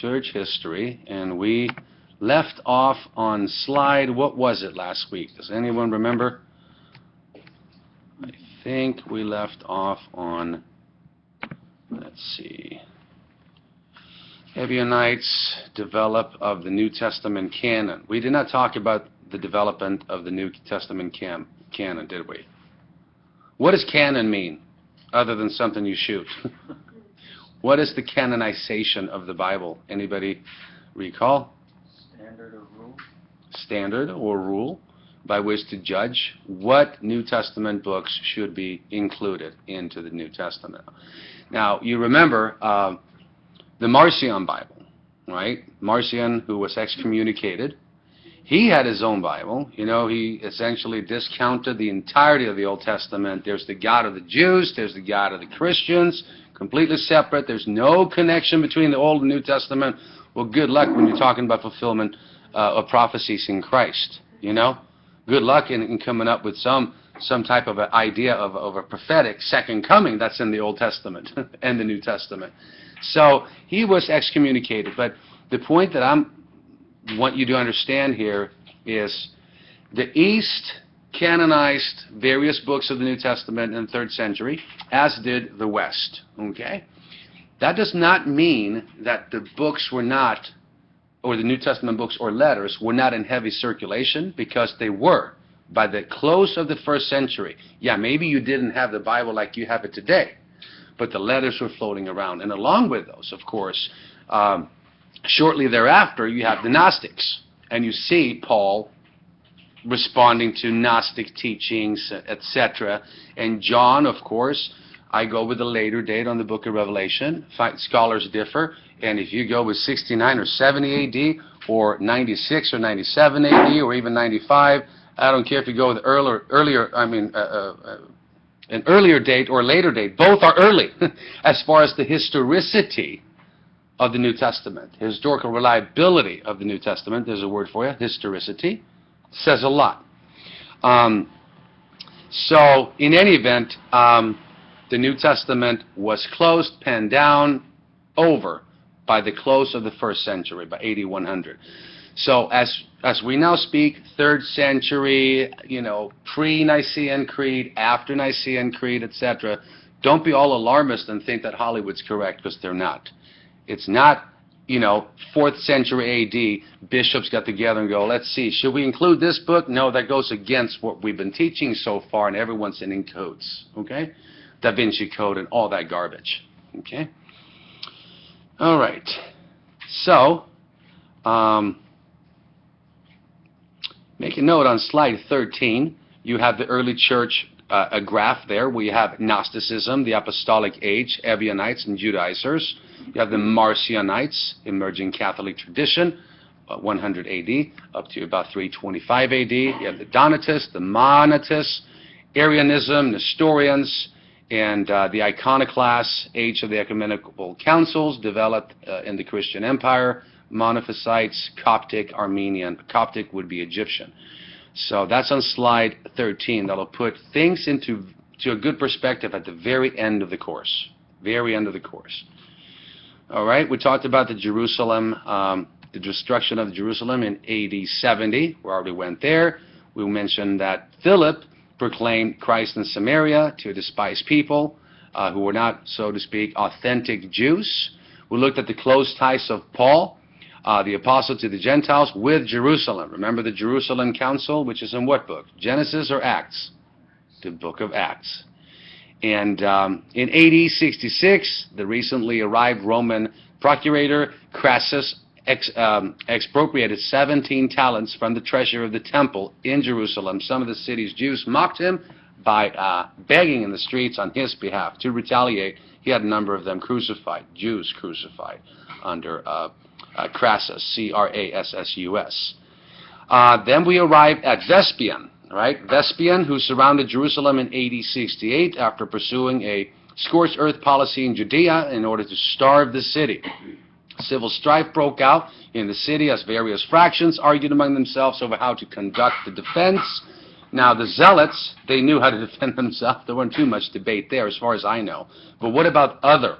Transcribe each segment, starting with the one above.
church history, and we left off on slide, what was it last week? Does anyone remember? I think we left off on, let's see, Ebionites develop of the New Testament canon. We did not talk about the development of the New Testament canon, did we? What does canon mean, other than something you shoot? What is the canonization of the Bible? Anybody recall? Standard or rule. Standard or rule by which to judge what New Testament books should be included into the New Testament. Now, you remember the Marcion Bible, right? Marcion, who was excommunicated, he had his own Bible. You know, he essentially discounted the entirety of the Old Testament. There's the God of the Jews, there's the God of the Christians, completely separate. There's no connection between the Old and New Testament. Well, good luck when you're talking about fulfillment of prophecies in Christ, you know? Good luck in coming up with some type of an idea of a prophetic second coming that's in the Old Testament and the New Testament. So he was excommunicated. But the point that I want you to understand here is the East canonized various books of the New Testament in the 3rd century, as did the West. Okay? That does not mean that the books were not, or the New Testament books or letters were not in heavy circulation, because they were. By the close of the 1st century, yeah, maybe you didn't have the Bible like you have it today, but the letters were floating around. And along with those, of course, shortly thereafter, you have the Gnostics. And you see Paul responding to Gnostic teachings, etc. And John, of course, I go with a later date on the book of Revelation. Scholars differ. And if you go with 69 or 70 A.D., or 96 or 97 A.D., or even 95, I don't care if you go with an earlier date or later date. Both are early as far as the historicity of the New Testament. Historical reliability of the New Testament, there's a word for you, historicity, says a lot. So, in any event, the New Testament was closed, penned down, over by the close of the 1st century, by AD 100. So, as we now speak, 3rd century, you know, pre-Nicene Creed, after Nicene Creed, etc., don't be all alarmist and think that Hollywood's correct, because they're not. It's not, you know, 4th century A.D., bishops got together and go, let's see, should we include this book? No, that goes against what we've been teaching so far, and everyone's sending codes, okay? Da Vinci Code and all that garbage, okay? All right. So, make a note on slide 13. You have the early church, a graph there where you have Gnosticism, the Apostolic Age, Ebionites and Judaizers. You have the Marcionites, emerging Catholic tradition, 100 A.D. up to about 325 A.D. You have the Donatists, the Monatists, Arianism, Nestorians, and the Iconoclast, age of the ecumenical councils, developed in the Christian Empire, Monophysites, Coptic, Armenian. Coptic would be Egyptian. So that's on slide 13. That'll put things into a good perspective at the very end of the course. Very end of the course. All right, we talked about the Jerusalem, the destruction of Jerusalem in AD 70. We already went there. We mentioned that Philip proclaimed Christ in Samaria to a despised people who were not, so to speak, authentic Jews. We looked at the close ties of Paul, the apostle to the Gentiles, with Jerusalem. Remember the Jerusalem Council, which is in what book? Genesis or Acts? The book of Acts. And in AD 66, the recently arrived Roman procurator Crassus expropriated 17 talents from the treasure of the temple in Jerusalem. Some of the city's Jews mocked him by begging in the streets on his behalf. To retaliate, he had a number of them crucified, Jews crucified, under Crassus, C-R-A-S-S-U-S. Then we arrived at Vespasian, right? Vespasian, who surrounded Jerusalem in AD 68 after pursuing a scorched earth policy in Judea in order to starve the city. Civil strife broke out in the city as various fractions argued among themselves over how to conduct the defense. Now, the Zealots, they knew how to defend themselves. There wasn't too much debate there, as far as I know. But what about other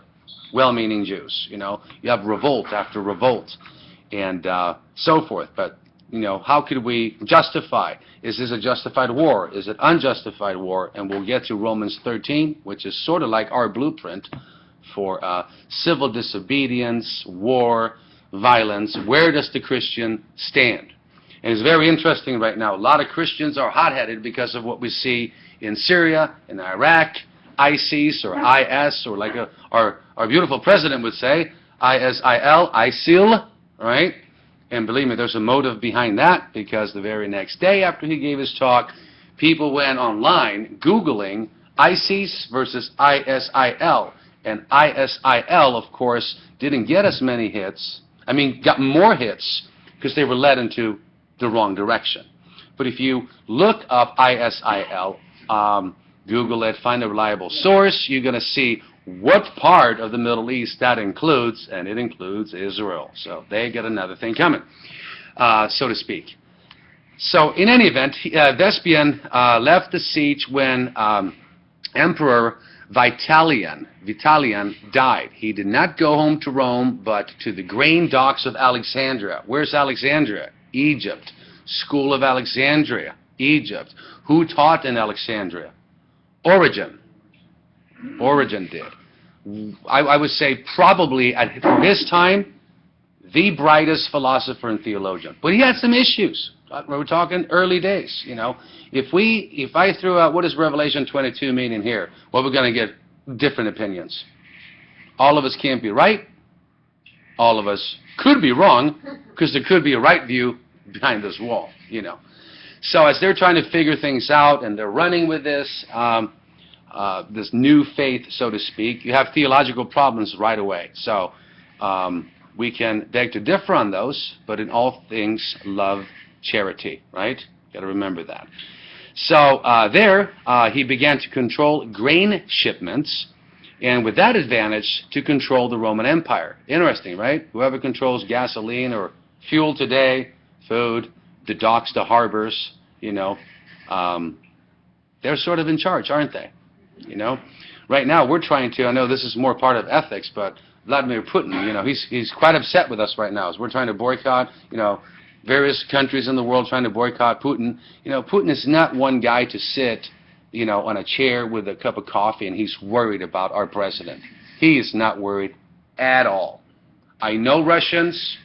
well-meaning Jews. You have revolt after revolt, and so forth. But how could we justify? Is this a justified war? Is it unjustified war? And we'll get to Romans 13, which is sort of like our blueprint for civil disobedience, war, violence. Where does the Christian stand? And it's very interesting right now. A lot of Christians are hot-headed because of what we see in Syria, in Iraq, ISIS or IS, or like our beautiful president would say, ISIL, ISIL, right? And believe me, there's a motive behind that, because the very next day after he gave his talk, people went online Googling ISIS versus ISIL. And ISIL, of course, didn't get as many hits. I mean, got more hits because they were led into the wrong direction. But if you look up ISIL, Google it, find a reliable source, you're going to see what part of the Middle East that includes, and it includes Israel. So they get another thing coming, so to speak. So in any event, Vespasian left the siege when Emperor Vitalian died. He did not go home to Rome, but to the grain docks of Alexandria. Where's Alexandria? Egypt. School of Alexandria, Egypt. Who taught in Alexandria? Origen. Origen did. I would say probably at his time, the brightest philosopher and theologian. But he had some issues. We're talking early days, If I threw out what does Revelation 22 mean in here, well, we're going to get different opinions. All of us can't be right. All of us could be wrong, because there could be a right view behind this wall, So as they're trying to figure things out and they're running with this, this new faith, so to speak, you have theological problems right away. So we can beg to differ on those, but in all things, love charity, right? Got to remember that. So he began to control grain shipments, and with that advantage, to control the Roman Empire. Interesting, right? Whoever controls gasoline or fuel today, food, the docks, the harbors, they're sort of in charge, aren't they? Right now we're trying to, I know this is more part of ethics, but Vladimir Putin, he's quite upset with us right now as we're trying to boycott, various countries in the world trying to boycott Putin. Putin is not one guy to sit, on a chair with a cup of coffee and he's worried about our president. He is not worried at all. I know Russians,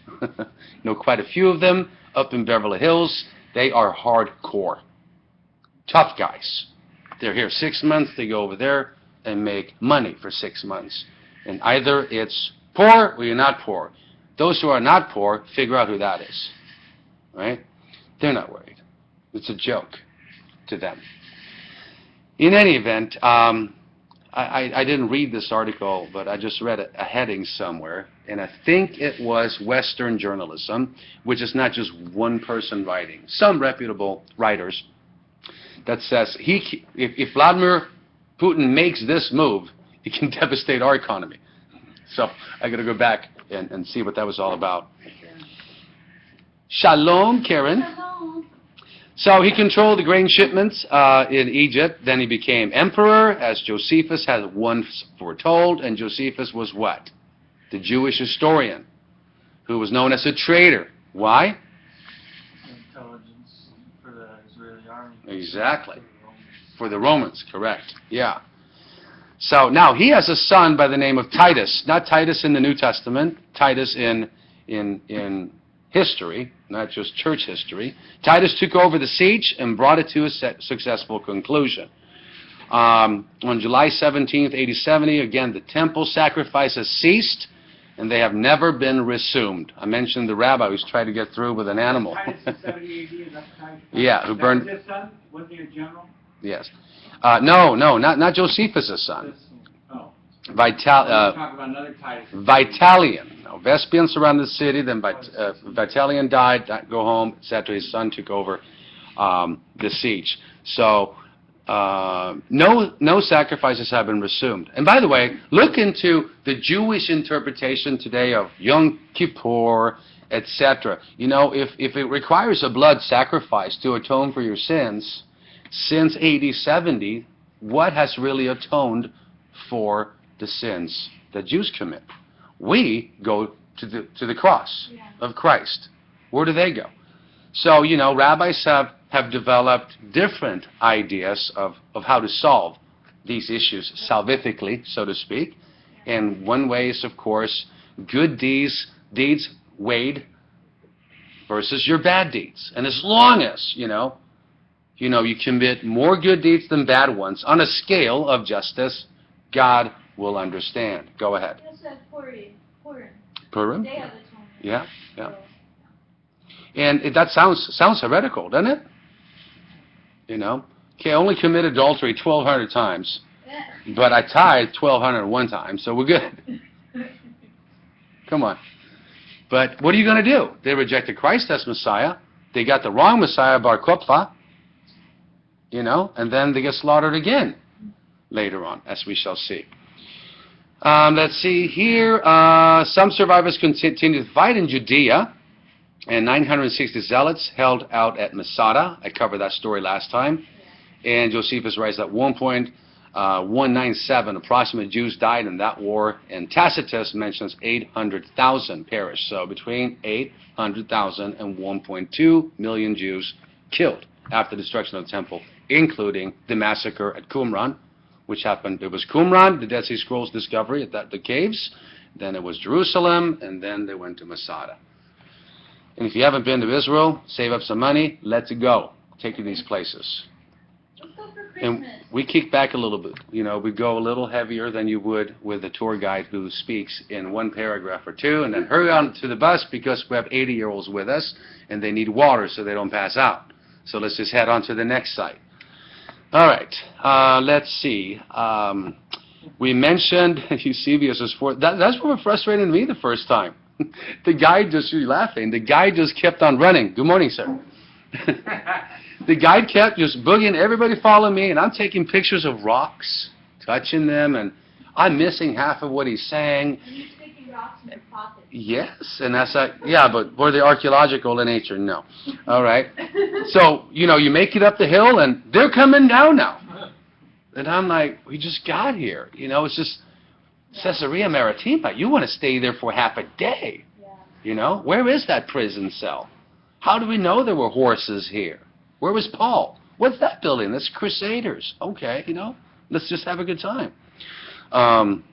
know quite a few of them up in Beverly Hills. They are hardcore. Tough guys. They're here 6 months, they go over there and make money for 6 months. And either it's poor or you're not poor. Those who are not poor, figure out who that is. Right? They're not worried. It's a joke to them. In any event, I didn't read this article, but I just read a heading somewhere, and I think it was Western journalism, which is not just one person writing. Some reputable writers that says if Vladimir Putin makes this move, he can devastate our economy. So I got to go back and see what that was all about. Shalom, Karen. Shalom. So he controlled the grain shipments in Egypt. Then he became emperor, as Josephus had once foretold. And Josephus was what? The Jewish historian, who was known as a traitor. Why? Intelligence for the Israeli army. Exactly. For the Romans, correct. Yeah. So now he has a son by the name of Titus. Not Titus in the New Testament. Titus in history, not just church history. Titus took over the siege and brought it to a successful conclusion. On July 17th, AD 70, again, the temple sacrifices ceased, and they have never been resumed. I mentioned the rabbi who's tried to get through with an animal. Titus in 70 AD, is that Titus? Yeah, who burned... Was his son? Wasn't he a general? Yes. No, not Josephus' son. Oh. Vitalian. Talk about another Titus. Vitalian. No, Vespasian surrounded the city, then Vitalian died, go home, etc. His son took over the siege. So no sacrifices have been resumed. And by the way, look into the Jewish interpretation today of Yom Kippur, etc. If it requires a blood sacrifice to atone for your sins, since AD 70, what has really atoned for the sins that Jews commit. We go to the cross of Christ. Where do they go? So, rabbis have developed different ideas of how to solve these issues salvifically, so to speak. And one way is, of course, good deeds weighed versus your bad deeds. And as long as, you commit more good deeds than bad ones on a scale of justice, God will understand. Go ahead. You also have Purim. Purim? Day of Atonement. Yeah. And that sounds heretical, doesn't it? Okay, I only commit adultery 1,200 times, but I tithe 1,201 times, so we're good. Come on. But what are you going to do? They rejected Christ as Messiah. They got the wrong Messiah, Bar Kokhba, and then they get slaughtered again later on, as we shall see. Let's see here. Some survivors continued to fight in Judea, and 960 zealots held out at Masada. I covered that story last time. And Josephus writes that 1.197 approximate Jews died in that war, and Tacitus mentions 800,000 perished. So between 800,000 and 1.2 million Jews killed after the destruction of the temple, including the massacre at Qumran, which happened. It was Qumran, the Dead Sea Scrolls discovery at the caves. Then it was Jerusalem, and then they went to Masada. And if you haven't been to Israel, save up some money. Let's go. Take you to these places. Let's go for Christmas. And we kick back a little bit. We go a little heavier than you would with a tour guide who speaks in one paragraph or two, and then hurry on to the bus because we have 80-year-olds with us, and they need water so they don't pass out. So let's just head on to the next site. All right. Let's see. We mentioned Eusebius' that's what frustrated me the first time. The guy you're laughing. The guy just kept on running. Good morning, sir. The guy kept just boogieing, everybody follow me, and I'm taking pictures of rocks, touching them, and I'm missing half of what he's saying. And you're taking rocks in your pocket. Yes, and that's like, yeah, but were they archaeological in nature? No. All right. So, you make it up the hill, and they're coming down now. And I'm like, we just got here. It's just Caesarea Maritima. You want to stay there for half a day. Yeah. Where is that prison cell? How do we know there were horses here? Where was Paul? What's that building? That's Crusaders. Okay, let's just have a good time. And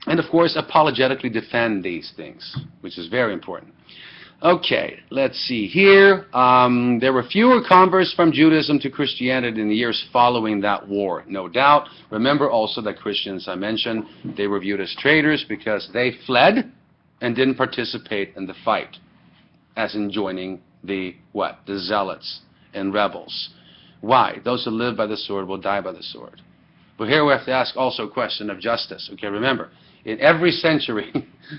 of course, apologetically defend these things, which is very important. Okay, let's see here. There were fewer converts from Judaism to Christianity in the years following that war, no doubt. Remember also that Christians, I mentioned, they were viewed as traitors because they fled and didn't participate in the fight, as in joining the zealots and rebels. Why? Those who live by the sword will die by the sword. But here we have to ask also a question of justice. Okay, remember, in every century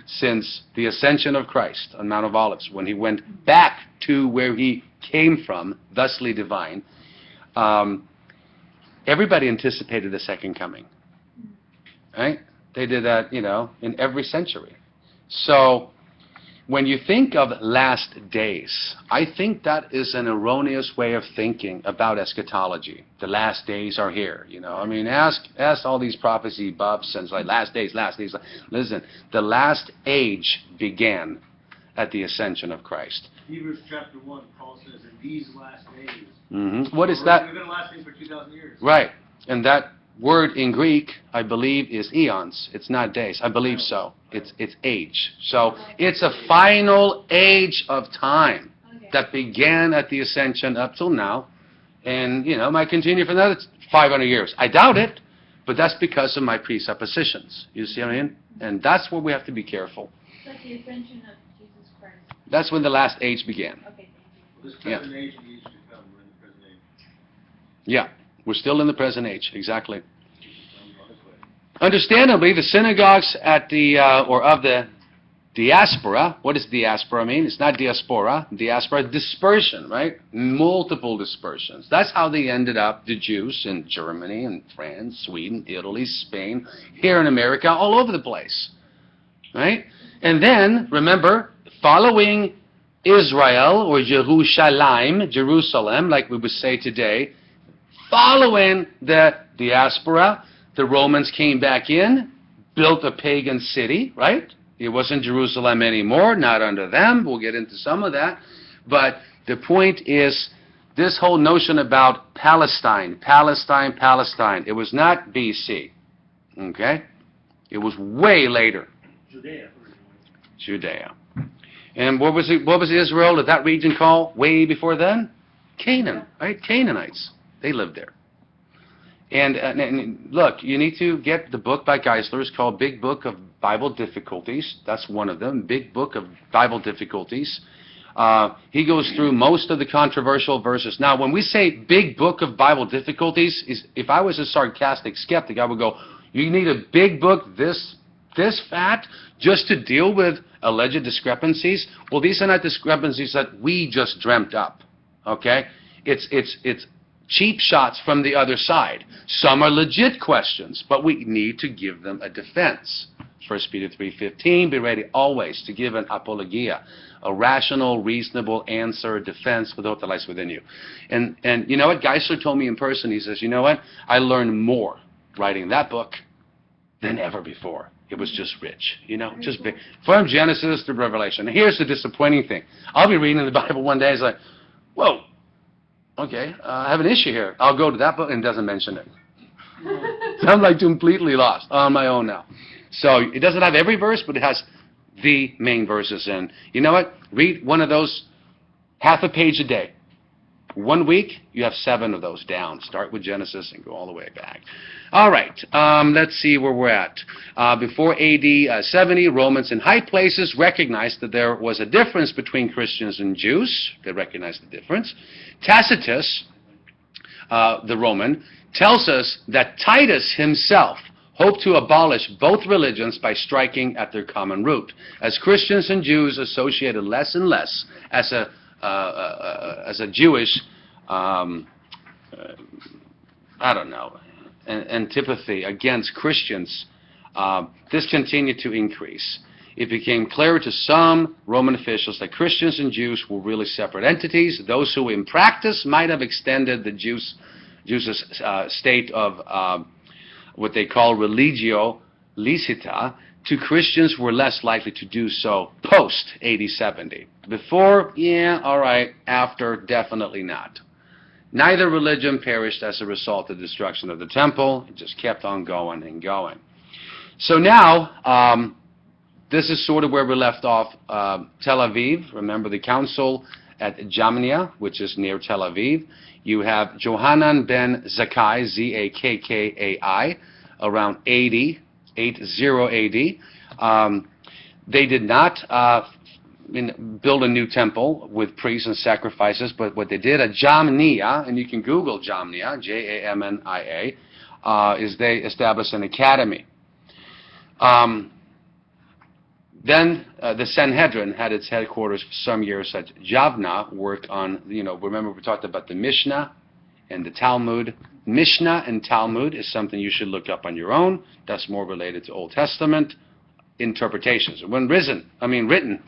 since the ascension of Christ on Mount of Olives, when he went back to where he came from, thusly divine, everybody anticipated the second coming. Right? They did that, in every century. So when you think of last days, I think that is an erroneous way of thinking about eschatology. The last days are here, ask all these prophecy buffs and it's like last days. Listen, the last age began at the ascension of Christ. Hebrews chapter 1, Paul says, in these last days. Mm-hmm. What is that? We're going to last days for 2,000 years. Right, and that word in Greek, I believe, is eons. It's not days. I believe so. It's age. So it's a final age of time that began at the ascension up till now, and might continue for another 500 years. I doubt it, but that's because of my presuppositions. You see what I mean? And that's where we have to be careful. It's like the ascension of Jesus Christ. That's when the last age began. Okay, thank you. Well, this present age and the age to come, we're in the present age. Yeah, we're still in the present age, exactly. Understandably, the synagogues at of the diaspora, what does diaspora mean? It's not diaspora. Diaspora, dispersion, right? Multiple dispersions. That's how they ended up, the Jews, in Germany and France, Sweden, Italy, Spain, here in America, all over the place, right? And then, remember, following Israel, or Jerusalem, like we would say today, following the diaspora, the Romans came back in, built a pagan city, right? It wasn't Jerusalem anymore, not under them. We'll get into some of that. But the point is, this whole notion about Palestine, Palestine, Palestine, it was not BC, okay? It was way later. Judea. Judea. And what was Israel, did that region call way before then? Canaan, right? Canaanites. They lived there. And look, you need to get the book by Geisler. It's called Big Book of Bible Difficulties. That's one of them, Big Book of Bible Difficulties. He goes through most of the controversial verses. Now, when we say Big Book of Bible Difficulties, if I was a sarcastic skeptic, I would go, you need a big book this fat just to deal with alleged discrepancies? Well, these are not discrepancies that we just dreamt up, okay? It's cheap shots from the other side. Some are legit questions, but we need to give them a defense. 1 Peter 3:15, be ready always to give an apologia, a rational, reasonable answer, defense for the hope that lies within you. And you know what? Geisler told me in person, he says, you know what? I learned more writing that book than ever before. It was just rich, you know, just big. From Genesis to Revelation. And here's the disappointing thing. I'll be reading the Bible one day, it's like, whoa, okay, I have an issue here. I'll go to that book and it doesn't mention it. So I'm like completely lost on my own now. So it doesn't have every verse, but it has the main verses. And you know what? Read one of those half a page a day. 1 week, you have 7 of those down. Start with Genesis and go all the way back. All right, let's see where we're at. Before AD 70, Romans in high places recognized that there was a difference between Christians and Jews. They recognized the difference. Tacitus, the Roman, tells us that Titus himself hoped to abolish both religions by striking at their common root. As Christians and Jews associated less and less as a Jewish, antipathy against Christians, this continued to increase. It became clear to some Roman officials that Christians and Jews were really separate entities. Those who in practice might have extended the Jews' state of what they call religio licita to Christians were less likely to do so post AD 70. Before, yeah, all right. After, definitely not. Neither religion perished as a result of the destruction of the temple. It just kept on going and going. So now, this is sort of where we left off. Tel Aviv, remember the council at Jamnia, which is near Tel Aviv. You have Johanan ben Zakkai, Z-A-K-K-A-I, around 80 AD. They did not build a new temple with priests and sacrifices, but what they did at Jamnia, and you can Google Jamnia, Jamnia, is they established an academy. Then the Sanhedrin had its headquarters for some years at Javna, worked on, remember we talked about the Mishnah and the Talmud. Mishnah and Talmud is something you should look up on your own. That's more related to Old Testament interpretations. It wasn't written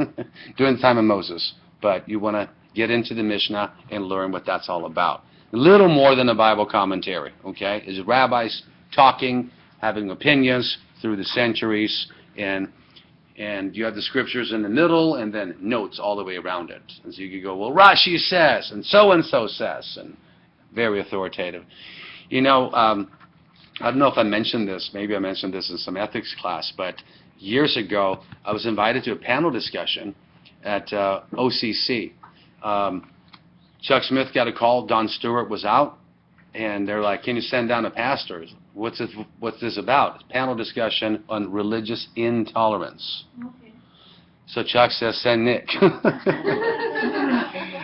during the time of Moses, but you want to get into the Mishnah and learn what that's all about. A little more than a Bible commentary, okay? It's rabbis talking, having opinions through the centuries, and you have the scriptures in the middle, and then notes all the way around it. And so you could go, well, Rashi says, and so says, and very authoritative. I don't know if I mentioned this. Maybe I mentioned this in some ethics class, but years ago, I was invited to a panel discussion at OCC. Chuck Smith got a call. Don Stewart was out, and they're like, can you send down a pastor? What's this about? It's a panel discussion on religious intolerance. Okay. So Chuck says, send Nick.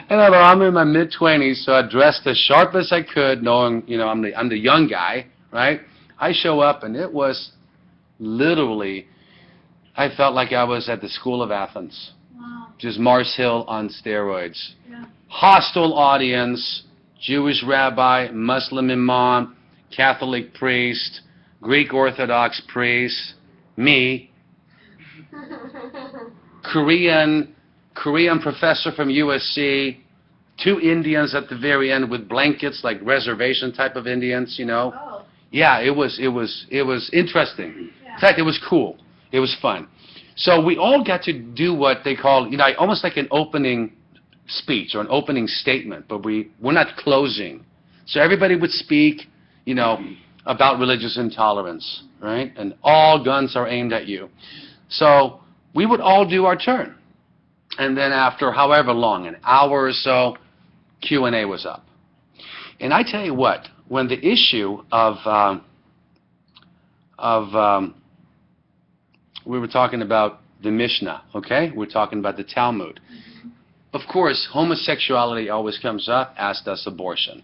And I'm in my mid-20s, so I dressed as sharp as I could, knowing, I'm the young guy, right? I show up, and it was literally, I felt like I was at the School of Athens. Wow. Just Mars Hill on steroids. Yeah. Hostile audience, Jewish rabbi, Muslim imam, Catholic priest, Greek Orthodox priest, me, Korean professor from USC, 2 Indians at the very end with blankets, like reservation type of Indians, Oh. Yeah, it was interesting. Yeah. In fact, it was cool. It was fun. So we all got to do what they call, almost like an opening speech or an opening statement, but we're not closing. So everybody would speak, about religious intolerance, right? And all guns are aimed at you. So we would all do our turn. And then after however long, an hour or so, Q&A was up. And I tell you what, when the issue of we were talking about the Mishnah, okay? We're talking about the Talmud. Of course, homosexuality always comes up, as does abortion.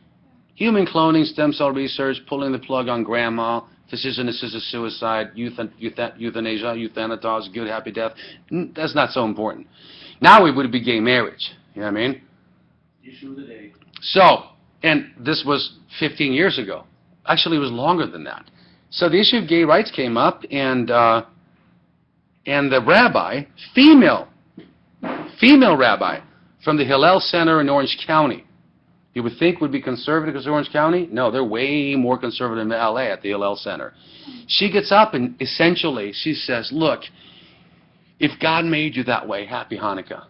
Human cloning, stem cell research, pulling the plug on grandma, physician-assisted suicide, euthanasia, euthanatos, good, happy death. That's not so important. Now it would be gay marriage. You know what I mean? Issue of the day. So, and this was 15 years ago. Actually, it was longer than that. So the issue of gay rights came up, and the rabbi, female rabbi from the Hillel Center in Orange County, you would think would be conservative because Orange County? No, they're way more conservative in LA at the Hillel Center. She gets up and essentially she says, look, if God made you that way, happy Hanukkah.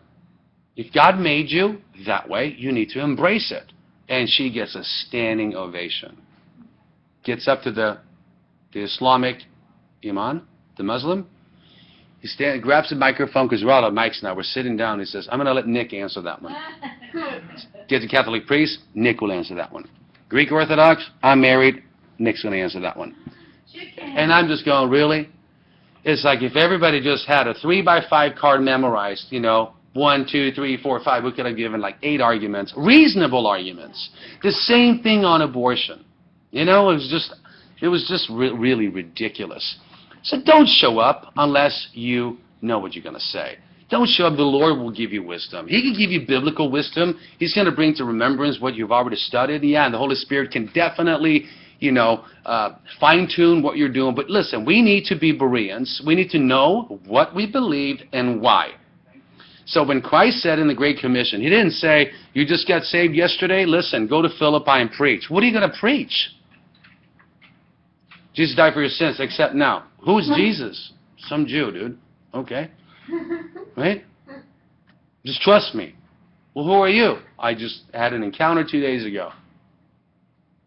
If God made you that way, you need to embrace it. And she gets a standing ovation. Gets up to the Islamic imam, the Muslim. He grabs the microphone, because we're all on mics now. We're sitting down. He says, I'm going to let Nick answer that one. Get the Catholic priest, Nick will answer that one. Greek Orthodox, I'm married, Nick's going to answer that one. And I'm just going, really? It's like if everybody just had a 3x5 card memorized, 1, 2, 3, 4, 5, we could have given like 8 arguments, reasonable arguments. The same thing on abortion. It was just really ridiculous. So don't show up unless you know what you're going to say. Don't show up. The Lord will give you wisdom. He can give you biblical wisdom. He's going to bring to remembrance what you've already studied. Yeah, and the Holy Spirit can definitely, fine-tune what you're doing. But listen, we need to be Bereans. We need to know what we believed and why. So when Christ said in the Great Commission, He didn't say, you just got saved yesterday? Listen, go to Philippi and preach. What are you going to preach? Jesus died for your sins, except now. Who's Jesus? Some Jew, dude. Okay. Right? Just trust me. Well, who are you? I just had an encounter 2 days ago.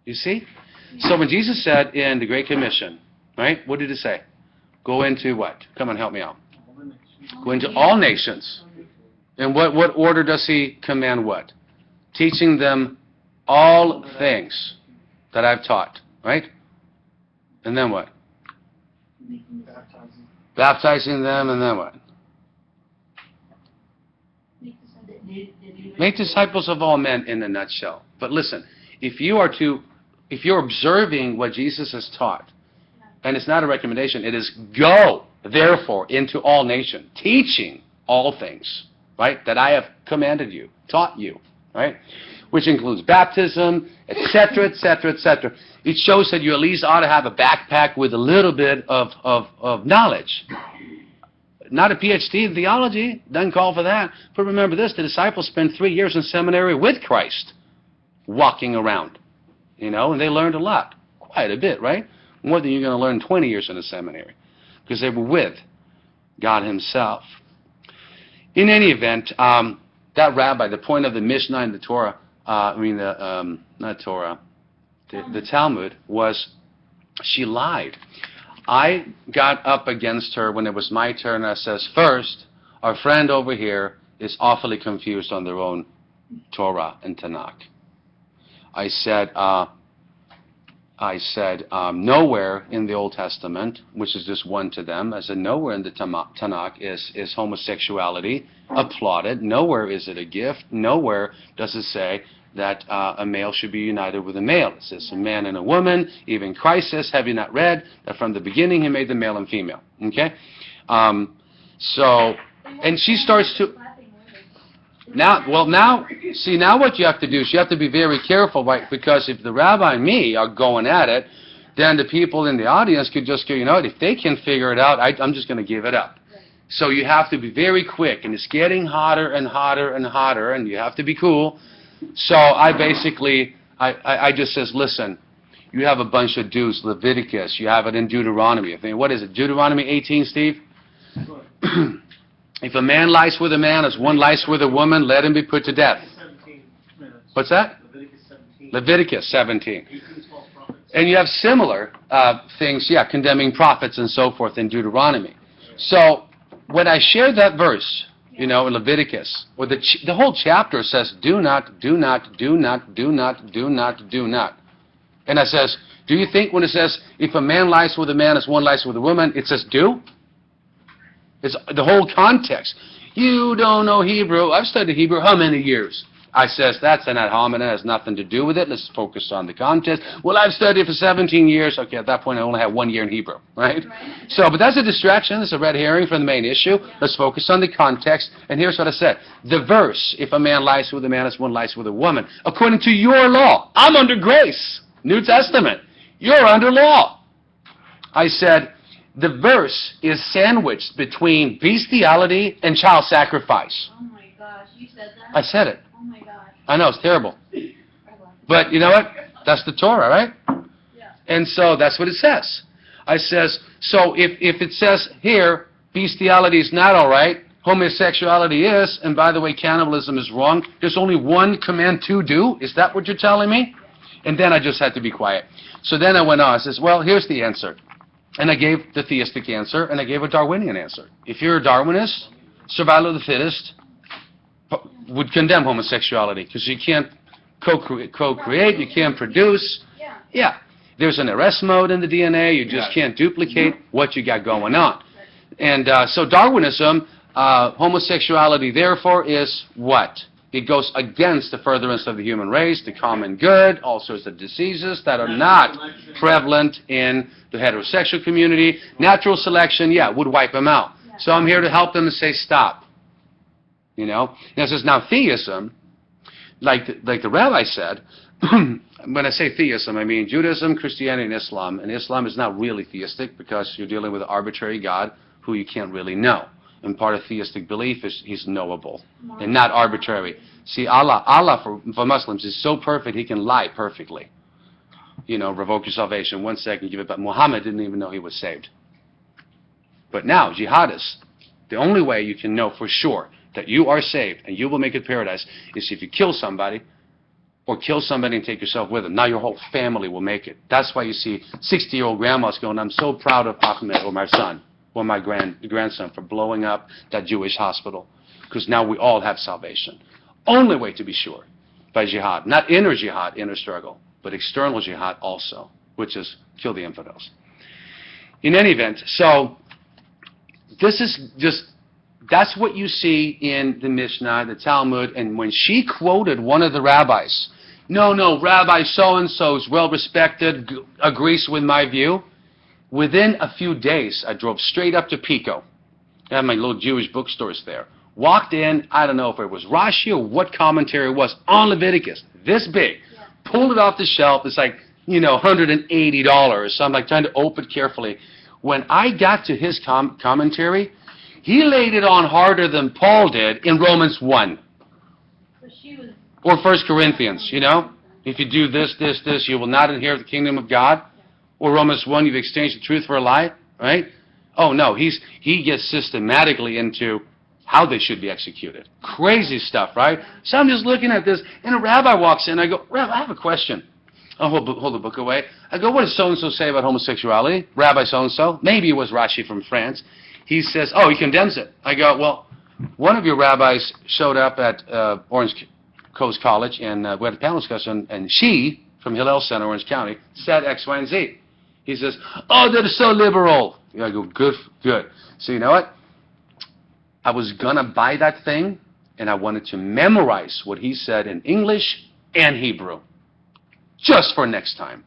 You see? So when Jesus said in the Great Commission, right, what did He say? Go into what? Come on, help me out. Go into all nations. And what order does He command what? Teaching them all things that I've taught, right? And then what? Baptizing them, and then what? Make disciples of all men in a nutshell. But listen, if you're observing what Jesus has taught, and it's not a recommendation, it is go, therefore, into all nations, teaching all things, right, that I have commanded you, taught you, right, which includes baptism, etc., etc., etc. It shows that you at least ought to have a backpack with a little bit of knowledge. Not a PhD in theology, doesn't call for that. But remember this, the disciples spent 3 years in seminary with Christ, walking around, and they learned a lot, quite a bit, right? More than you're going to learn 20 years in a seminary, because they were with God Himself. In any event, that rabbi, the point of the Mishnah and the Torah, not Torah, the Talmud was, she lied. I got up against her when it was my turn. I says, first, our friend over here is awfully confused on their own Torah and Tanakh. I said, nowhere in the Old Testament, which is just one to them, I said, nowhere in the Tanakh is homosexuality applauded. Nowhere is it a gift. Nowhere does it say that a male should be united with a male. It says a man and a woman. Even Christ says, have you not read that from the beginning He made them male and female? Okay? And she starts to... Now what you have to do is you have to be very careful, right? Because if the rabbi and me are going at it, then the people in the audience could just go, if they can figure it out, I'm just going to give it up. Right. So you have to be very quick, and it's getting hotter and hotter and hotter, and you have to be cool. So I basically, I just says, listen, You have a bunch of do's, Leviticus. You have it in Deuteronomy. I think, what is it, Deuteronomy 18, Steve? If a man lies with a man as one lies with a woman, let him be put to death. 17 minutes. What's that? Leviticus 17. Leviticus 17. 18 false prophets. And you have similar things, condemning prophets and so forth in Deuteronomy. So when I shared that verse, in Leviticus, where the whole chapter says, do not, do not, do not, do not, do not, do not. And it says, do you think when it says, if a man lies with a man as one lies with a woman, it says do? It's the whole context. You don't know Hebrew. I've studied Hebrew how many years? I says, that's an ad hominem, it has nothing to do with it. Let's focus on the context. Well, I've studied for 17 years. Okay, at that point I only have 1 year in Hebrew, right? So, but that's a distraction. It's a red herring from the main issue. Let's focus on the context. And here's what I said. The verse, if a man lies with a man as one lies with a woman, according to your law, I'm under grace. New Testament. You're under law. I said, the verse is sandwiched between bestiality and child sacrifice. Oh my gosh, you said that? I said it. Oh my gosh. I know, it's terrible. I love it. But you know what? That's the Torah, right? Yeah. And so that's what it says. I says, so if it says here, bestiality is not all right, homosexuality is, and by the way, cannibalism is wrong, there's only one command to do? Is that what you're telling me? And then I just had to be quiet. So then I went on. I says, well, here's the answer. And I gave the theistic answer, and I gave a Darwinian answer. If you're a Darwinist, survival of the fittest would condemn homosexuality because you can't co-create, you can't produce. Yeah. Yeah. There's an arrest mode in the DNA. You just can't duplicate what you got going on. And so Darwinism, homosexuality, therefore, is what? It goes against the furtherance of the human race, the common good, all sorts of diseases that are not prevalent in the heterosexual community. Natural selection, would wipe them out. So I'm here to help them and say, stop. And it says, now theism, like the rabbi said, when I say theism, I mean Judaism, Christianity, and Islam. And Islam is not really theistic because you're dealing with an arbitrary God who you can't really know. And part of theistic belief is he's knowable and not arbitrary. See, Allah for Muslims is so perfect he can lie perfectly. Revoke your salvation 1 second, give it back. Muhammad didn't even know he was saved. But now, jihadists, the only way you can know for sure that you are saved and you will make it to paradise is if you kill somebody or kill somebody and take yourself with them. Now your whole family will make it. That's why you see 60-year-old grandmas going, I'm so proud of Ahmed or my son. Or my grandson for blowing up that Jewish hospital. Because now we all have salvation. Only way to be sure, by jihad. Not inner jihad, inner struggle, but external jihad also, which is kill the infidels. In any event, so this is just, that's what you see in the Mishnah, the Talmud, and when she quoted one of the rabbis, no, Rabbi so-and-so is well-respected, agrees with my view. Within a few days, I drove straight up to Pico. I have my little Jewish bookstores there. Walked in, I don't know if it was Rashi or what commentary it was, on Leviticus, this big. Yeah. Pulled it off the shelf. It's like, $180. So I'm like trying to open it carefully. When I got to his commentary, he laid it on harder than Paul did in Romans 1. So she was... Or 1 Corinthians, If you do this, you will not inherit the kingdom of God. Or Romans 1, you've exchanged the truth for a lie, right? Oh, no, he gets systematically into how they should be executed. Crazy stuff, right? So I'm just looking at this, and a rabbi walks in. I go, Rabbi, I have a question. I'll hold the book away. I go, what does so-and-so say about homosexuality? Rabbi so-and-so. Maybe it was Rashi from France. He says, he condemns it. I go, well, one of your rabbis showed up at Orange Coast College, and we had a panel discussion, and she, from Hillel Center, Orange County, said X, Y, and Z. He says, they're so liberal. I go, good. So you know what? I was going to buy that thing, and I wanted to memorize what he said in English and Hebrew. Just for next time.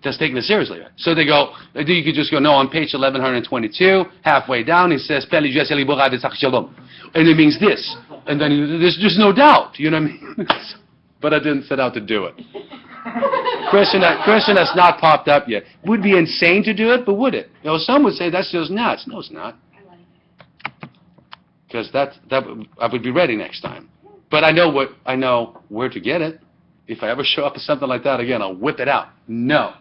Just taking it seriously. So they go, you could just go, no, on page 1122, halfway down, he says, and it means this. And then there's just no doubt. You know what I mean? But I didn't set out to do it. Question that's not popped up yet. Would be insane to do it, but would it? Some would say that's just nuts. No, it's not. Because I would be ready next time. But I know where to get it. If I ever show up with something like that again, I'll whip it out. No.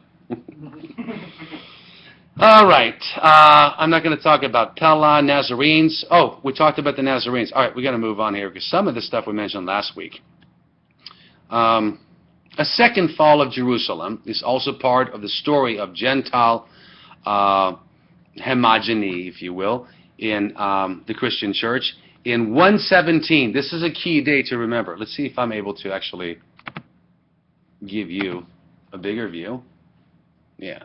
All right. I'm not going to talk about Pella, Nazarenes. Oh, we talked about the Nazarenes. All right, we got to move on here because some of the stuff we mentioned last week. A second fall of Jerusalem is also part of the story of Gentile homogeny, if you will, in the Christian church. In 117, this is a key date to remember. Let's see if I'm able to actually give you a bigger view. Yeah.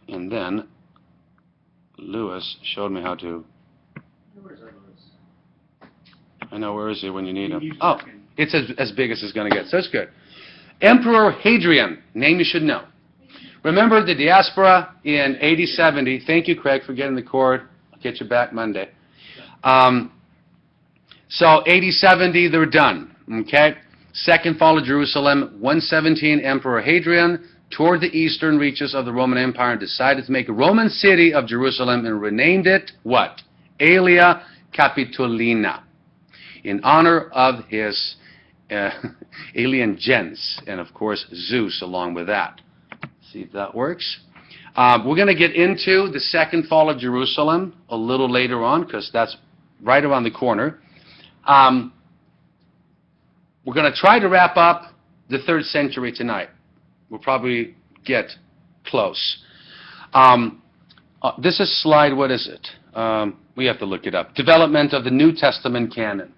And then Lewis showed me how to... Where's that Lewis? I know, where is he when you need him? He's Oh, working. it's as big as it's going to get, so it's good. Emperor Hadrian, name you should know. Remember the diaspora in AD 70. Thank you, Craig, for getting the cord. I'll get you back Monday. So AD 70, they're done. Okay? Second fall of Jerusalem, 117, Emperor Hadrian toured the eastern reaches of the Roman Empire and decided to make a Roman city of Jerusalem and renamed it, what? Aelia Capitolina, in honor of his alien gens, and of course Zeus along with that. See if that works. We're going to get into the second fall of Jerusalem a little later on because that's right around the corner. We're going to try to wrap up the 3rd century tonight. We'll probably get close. This is slide, what is it? We have to look it up. Development of the New Testament canon.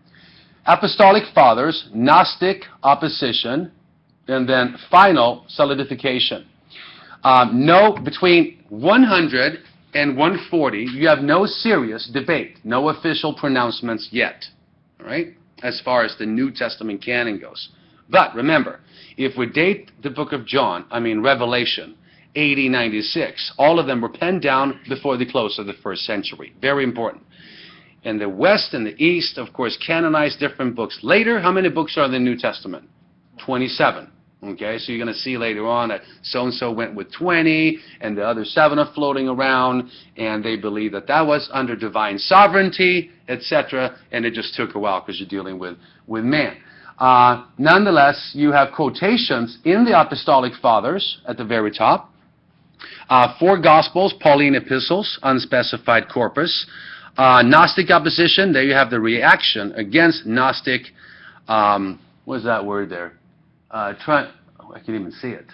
Apostolic Fathers, Gnostic opposition, and then final solidification. Between 100 and 140, you have no serious debate, no official pronouncements yet, all right, as far as the New Testament canon goes. But remember, if we date the book of Revelation, AD 96, all of them were penned down before the close of the 1st century. Very important. And the West and the East, of course, canonized different books later. How many books are in the New Testament? 27. Okay, so you're going to see later on that so-and-so went with 20, and the other 7 are floating around, and they believe that that was under divine sovereignty, etc., and it just took a while because you're dealing with man. Nonetheless, you have quotations in the Apostolic Fathers at the very top. 4 Gospels, Pauline epistles, unspecified corpus. Gnostic opposition, there you have the reaction against Gnostic, what is that word there? I can't even see it.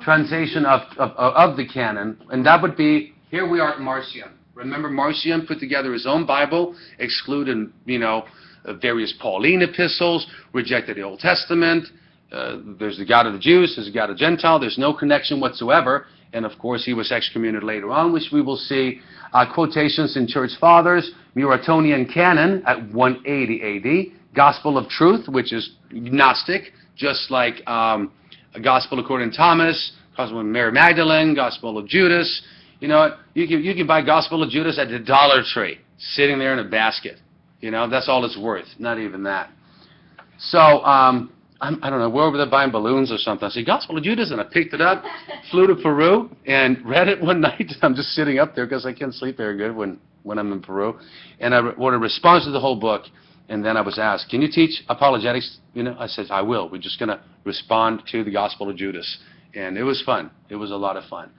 Translation of the canon, and that would be, here we are at Marcion. Remember, Marcion put together his own Bible, excluded, various Pauline epistles, rejected the Old Testament. There's the God of the Jews, there's the God of the Gentile, there's no connection whatsoever. And of course, he was excommunicated later on, which we will see quotations in Church Fathers, Muratonian canon at 180 AD, Gospel of Truth, which is Gnostic, just like a Gospel according to Thomas, Gospel of Mary Magdalene, Gospel of Judas. You know, you can buy Gospel of Judas at the Dollar Tree, sitting there in a basket. That's all it's worth, not even that. So, I don't know, where were they buying balloons or something? I said, Gospel of Judas, and I picked it up, flew to Peru, and read it one night. I'm just sitting up there because I can't sleep very good when I'm in Peru. And I wrote a response to the whole book, and then I was asked, can you teach apologetics? I said, I will. We're just going to respond to the Gospel of Judas. And it was fun. It was a lot of fun.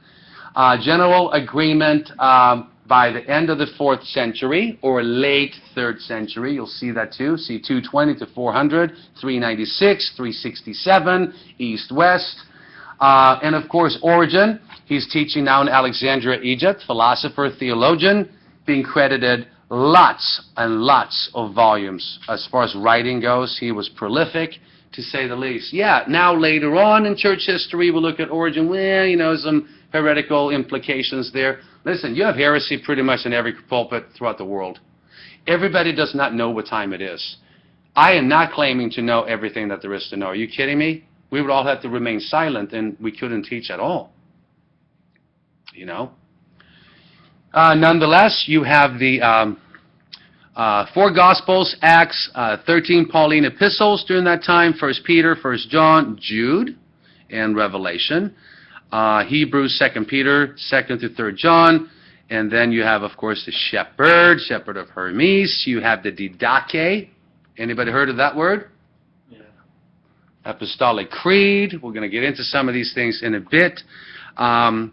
General agreement by the end of the 4th century or late 3rd century. You'll see that too. See 220 to 400, 396, 367, east-west. And of course, Origen. He's teaching now in Alexandria, Egypt. Philosopher, theologian, being credited lots and lots of volumes. As far as writing goes, he was prolific, to say the least. Yeah, now later on in church history, we'll look at Origen. Well, some heretical implications there. Listen, you have heresy pretty much in every pulpit throughout the world. Everybody does not know what time it is. I am not claiming to know everything that there is to know. Are you kidding me? We would all have to remain silent and we couldn't teach at all. Nonetheless, you have the 4 Gospels, Acts, 13 Pauline epistles during that time, 1 Peter, 1 John, Jude, and Revelation. Hebrews, 2 Peter, 2 through 3 John. And then you have, of course, the shepherd of Hermes. You have the Didache. Anybody heard of that word? Yeah. Apostolic Creed. We're going to get into some of these things in a bit. And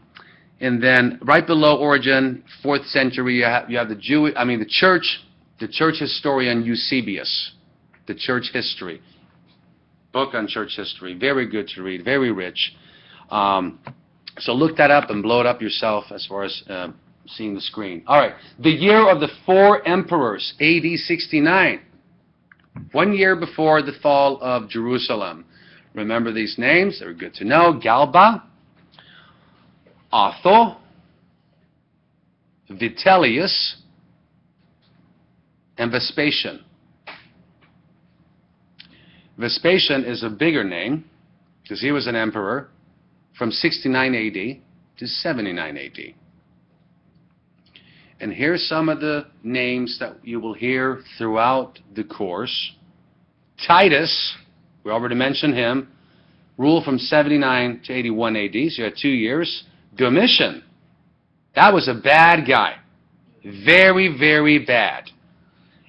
then right below Origen, 4th century, you have the church historian Eusebius, the church history, book on church history. Very good to read, very rich. So look that up and blow it up yourself as far as seeing the screen. All right, the year of the 4 emperors, AD 69. 1 year before the fall of Jerusalem. Remember these names, they're good to know. Galba, Otho, Vitellius, and Vespasian. Vespasian is a bigger name because he was an emperor from 69 AD to 79 AD. And here's some of the names that you will hear throughout the course. Titus, we already mentioned him, ruled from 79 to 81 AD, so you had 2 years. Domitian, that was a bad guy. Very, very bad.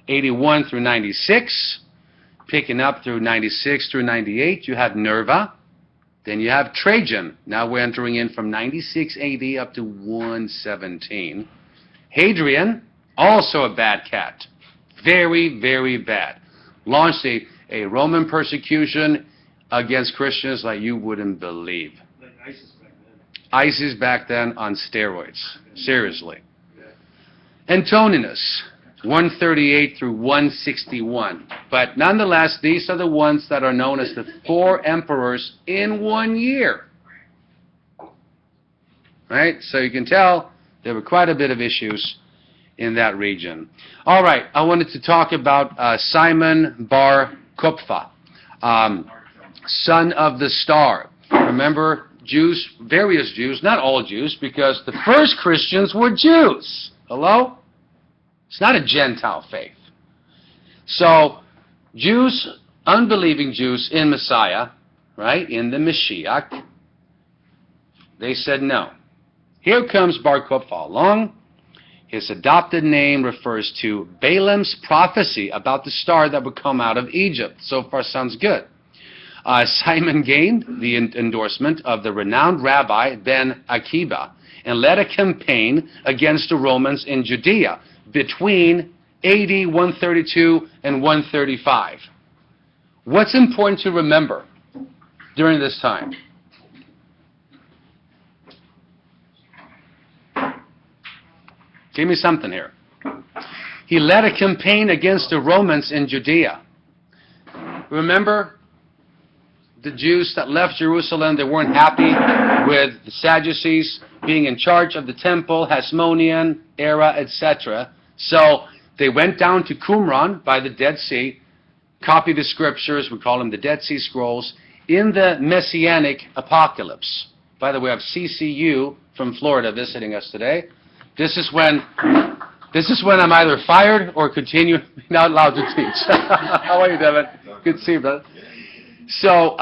81 through 96, picking up through 96 through 98, you have Nerva. Then you have Trajan. Now we're entering in from 96 AD up to 117. Hadrian, also a bad cat. Very, very bad. Launched a Roman persecution against Christians like you wouldn't believe. Like ISIS back then. ISIS back then on steroids. Seriously. Antoninus, 138 through 161. But nonetheless, these are the ones that are known as the 4 emperors in 1 year. Right? So you can tell there were quite a bit of issues in that region. All right, I wanted to talk about Simon Bar Kokhba, son of the star. Remember, Jews, various Jews, not all Jews, because the first Christians were Jews. Hello? It's not a Gentile faith. So, Jews, unbelieving Jews in Messiah, right, in the Mashiach, they said no. Here comes Bar Kokhba along. His adopted name refers to Balaam's prophecy about the star that would come out of Egypt. So far, sounds good. Simon gained the endorsement of the renowned rabbi Ben Akiba and led a campaign against the Romans in Judea between AD 132 and 135. What's important to remember during this time? Give me something here. He led a campaign against the Romans in Judea. Remember the Jews that left Jerusalem, they weren't happy with the Sadducees being in charge of the temple, Hasmonean era, etc. So they went down to Qumran by the Dead Sea, copied the scriptures, we call them the Dead Sea Scrolls, in the Messianic apocalypse. By the way, I have CCU from Florida visiting us today. This is when I'm either fired or continue not allowed to teach. How are you, Devin? Good to see you, brother. So,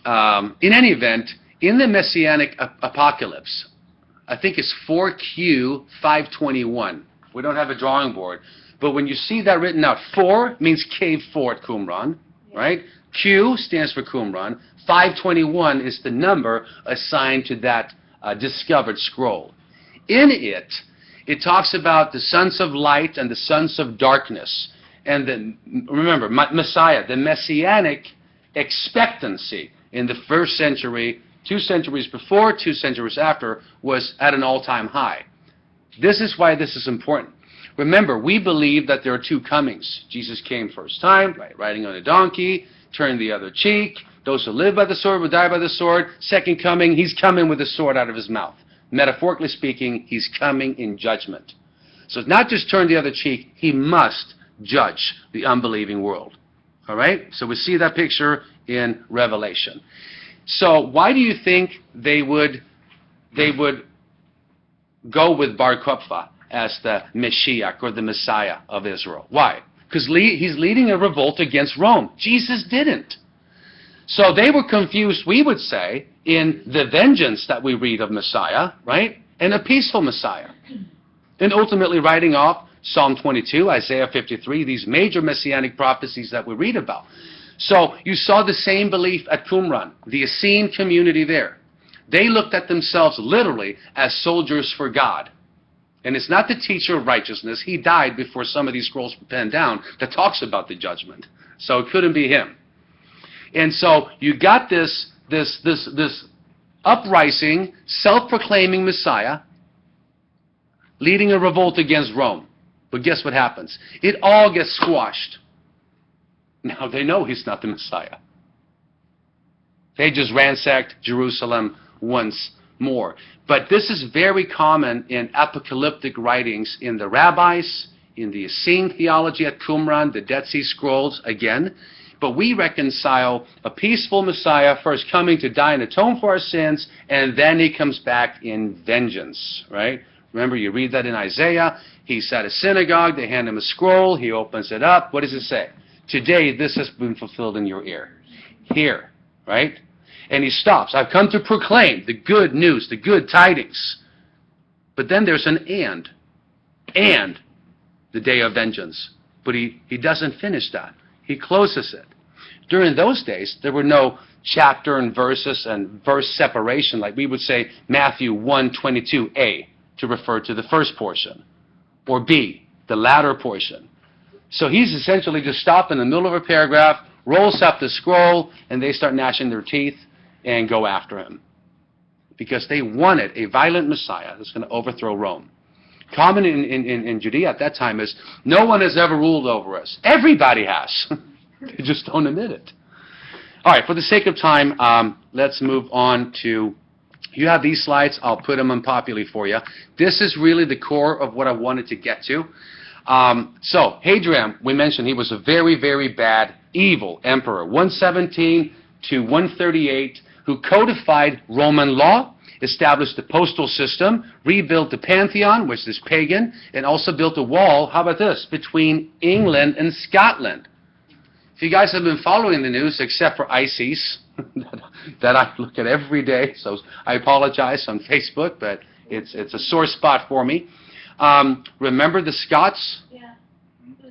in any event, in the Messianic apocalypse, I think it's 4Q 521. We don't have a drawing board, but when you see that written out, 4 means cave fort Qumran, right? Q stands for Qumran. 521 is the number assigned to that discovered scroll. In it, it talks about the sons of light and the sons of darkness. And remember, Messiah, the messianic expectancy in the 1st century, 2 centuries before, 2 centuries after, was at an all-time high. This is why this is important. Remember, we believe that there are 2 comings. Jesus came first time, right, riding on a donkey, turned the other cheek. Those who live by the sword will die by the sword. Second coming, he's coming with a sword out of his mouth. Metaphorically speaking, he's coming in judgment. So it's not just turn the other cheek, he must judge the unbelieving world. All right? So we see that picture in Revelation. So why do you think they would go with Bar Kokhba as the Mashiach or the Messiah of Israel? Why? Because he's leading a revolt against Rome. Jesus didn't. So they were confused, we would say, in the vengeance that we read of Messiah, right? And a peaceful Messiah. And ultimately writing off Psalm 22, Isaiah 53, these major messianic prophecies that we read about. So you saw the same belief at Qumran, the Essene community there. They looked at themselves literally as soldiers for God. And it's not the teacher of righteousness. He died before some of these scrolls were penned down that talks about the judgment. So it couldn't be him. And so you got this uprising, self-proclaiming Messiah leading a revolt against Rome. But guess what happens? It all gets squashed. Now they know he's not the Messiah. They just ransacked Jerusalem once more. But this is very common in apocalyptic writings in the rabbis, in the Essene theology at Qumran, the Dead Sea Scrolls again. But we reconcile a peaceful Messiah first coming to die and atone for our sins, and then he comes back in vengeance, right? Remember, you read that in Isaiah. He's at a synagogue. They hand him a scroll. He opens it up. What does it say? Today, this has been fulfilled in your ear. Here, right? And he stops. I've come to proclaim the good news, the good tidings. But then there's an and the day of vengeance. But he doesn't finish that. He closes it. During those days, there were no chapter and verses and verse separation, like we would say Matthew 1:22a to refer to the first portion, or B, the latter portion. So he's essentially just stopped in the middle of a paragraph, rolls up the scroll, and they start gnashing their teeth and go after him. Because they wanted a violent Messiah that's going to overthrow Rome. Common in Judea at that time is, no one has ever ruled over us. Everybody has. They just don't admit it. All right, for the sake of time, let's move on to, you have these slides. I'll put them unpopularly for you. This is really the core of what I wanted to get to. So, Hadrian, we mentioned he was a very, very bad, evil emperor. 117 to 138, who codified Roman law, established the postal system, rebuilt the Pantheon, which is pagan, and also built a wall, how about this, between England and Scotland. If you guys have been following the news, except for ISIS, that I look at every day, so I apologize on Facebook, but it's a sore spot for me. Remember the Scots? Yeah.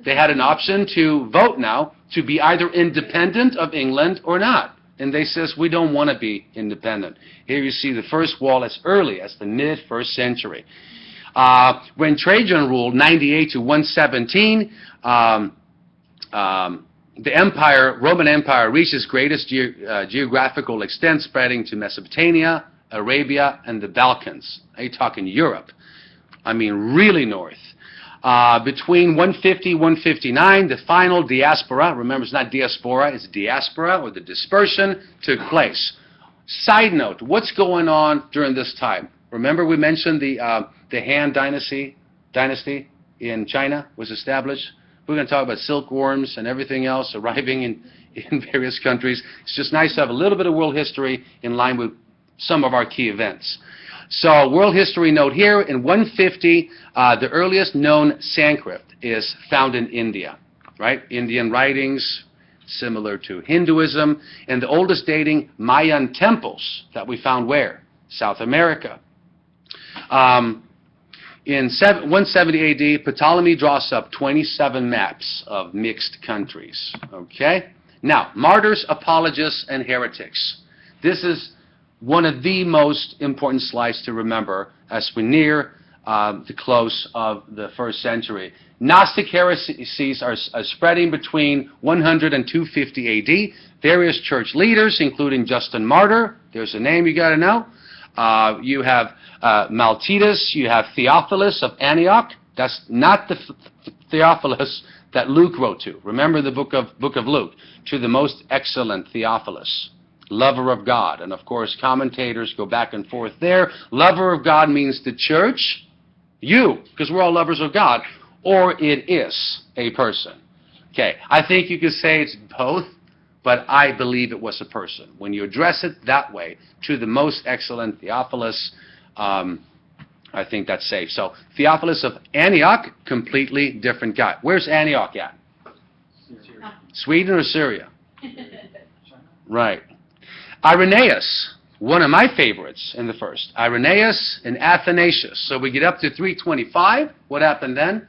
They had an option to vote now to be either independent of England or not. And they says, we don't want to be independent. Here you see the first wall as early as the mid-1st century. When Trajan ruled, 98 to 117, the empire, Roman Empire, reached its greatest geographical extent, spreading to Mesopotamia, Arabia, and the Balkans. Are you talking Europe? I mean, really north. Between 150 159, the final diaspora, remember it's not diaspora, it's diaspora, or the dispersion, took place. Side note, what's going on during this time? Remember we mentioned the Han dynasty in China was established? We're going to talk about silkworms and everything else arriving in various countries. It's just nice to have a little bit of world history in line with some of our key events. So, world history note here, in 150, the earliest known Sanskrit is found in India, right? Indian writings, similar to Hinduism, and the oldest dating Mayan temples that we found where? South America. In 170 AD, Ptolemy draws up 27 maps of mixed countries, okay? Now, martyrs, apologists, and heretics. This is one of the most important slides to remember as we near the close of the 1st century. Gnostic heresies are spreading between 100 and 250 AD. Various church leaders, including Justin Martyr, there's a name you got to know. You have Maltetus, you have Theophilus of Antioch. That's not the Theophilus that Luke wrote to. Remember the book of Luke, to the most excellent Theophilus. Lover of God. And of course, commentators go back and forth there. Lover of God means the church, you, because we're all lovers of God, or it is a person. Okay, I think you could say it's both, but I believe it was a person. When you address it that way, to the most excellent Theophilus, I think that's safe. So, Theophilus of Antioch, completely different guy. Where's Antioch at? Syria. Sweden or Syria? Right. Irenaeus, one of my favorites in the first. Irenaeus and Athanasius. So we get up to 325. What happened then?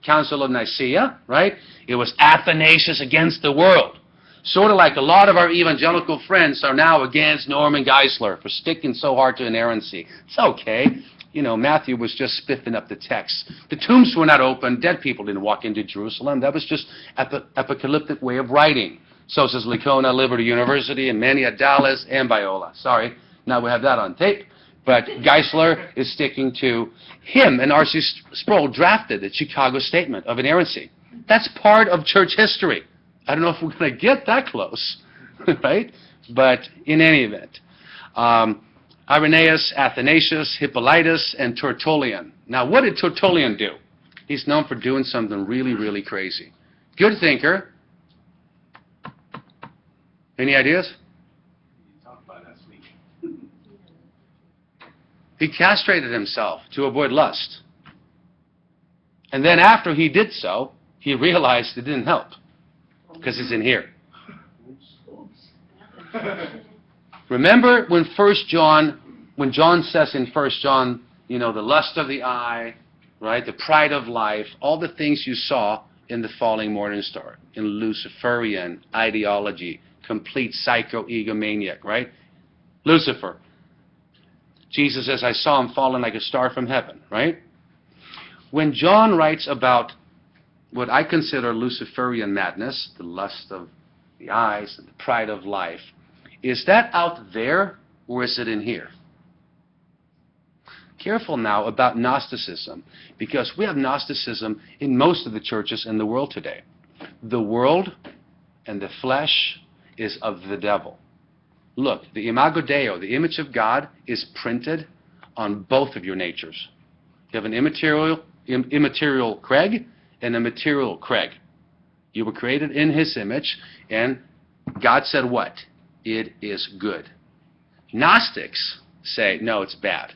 Council of Nicaea, right? It was Athanasius against the world. Sort of like a lot of our evangelical friends are now against Norman Geisler for sticking so hard to inerrancy. It's okay. You know, Matthew was just spiffing up the text. The tombs were not open. Dead people didn't walk into Jerusalem. That was just apocalyptic way of writing. So says Licona, Liberty University, and many at Dallas and Biola. Sorry, now we have that on tape. But Geisler is sticking to him, and R.C. Sproul drafted the Chicago Statement of Inerrancy. That's part of church history. I don't know if we're going to get that close, right? But in any event, Irenaeus, Athanasius, Hippolytus, and Tertullian. Now, what did Tertullian do? He's known for doing something really, really crazy. Good thinker. Any ideas? You talked about last week. He castrated himself to avoid lust. And then after he did so, he realized it didn't help. Because it's in here. Remember when John says in 1 John, you know, the lust of the eye, right, the pride of life, all the things you saw in the falling morning star, in Luciferian ideology, complete psycho-egomaniac, right? Lucifer. Jesus says, I saw him falling like a star from heaven, right? When John writes about what I consider Luciferian madness, the lust of the eyes and the pride of life, is that out there or is it in here? Careful now about Gnosticism, because we have Gnosticism in most of the churches in the world today. The world and the flesh is of the devil. Look, the Imago Dei, the image of God, is printed on both of your natures. You have an immaterial Craig and a material Craig. You were created in his image, and God said what? It is good. Gnostics say, no, it's bad.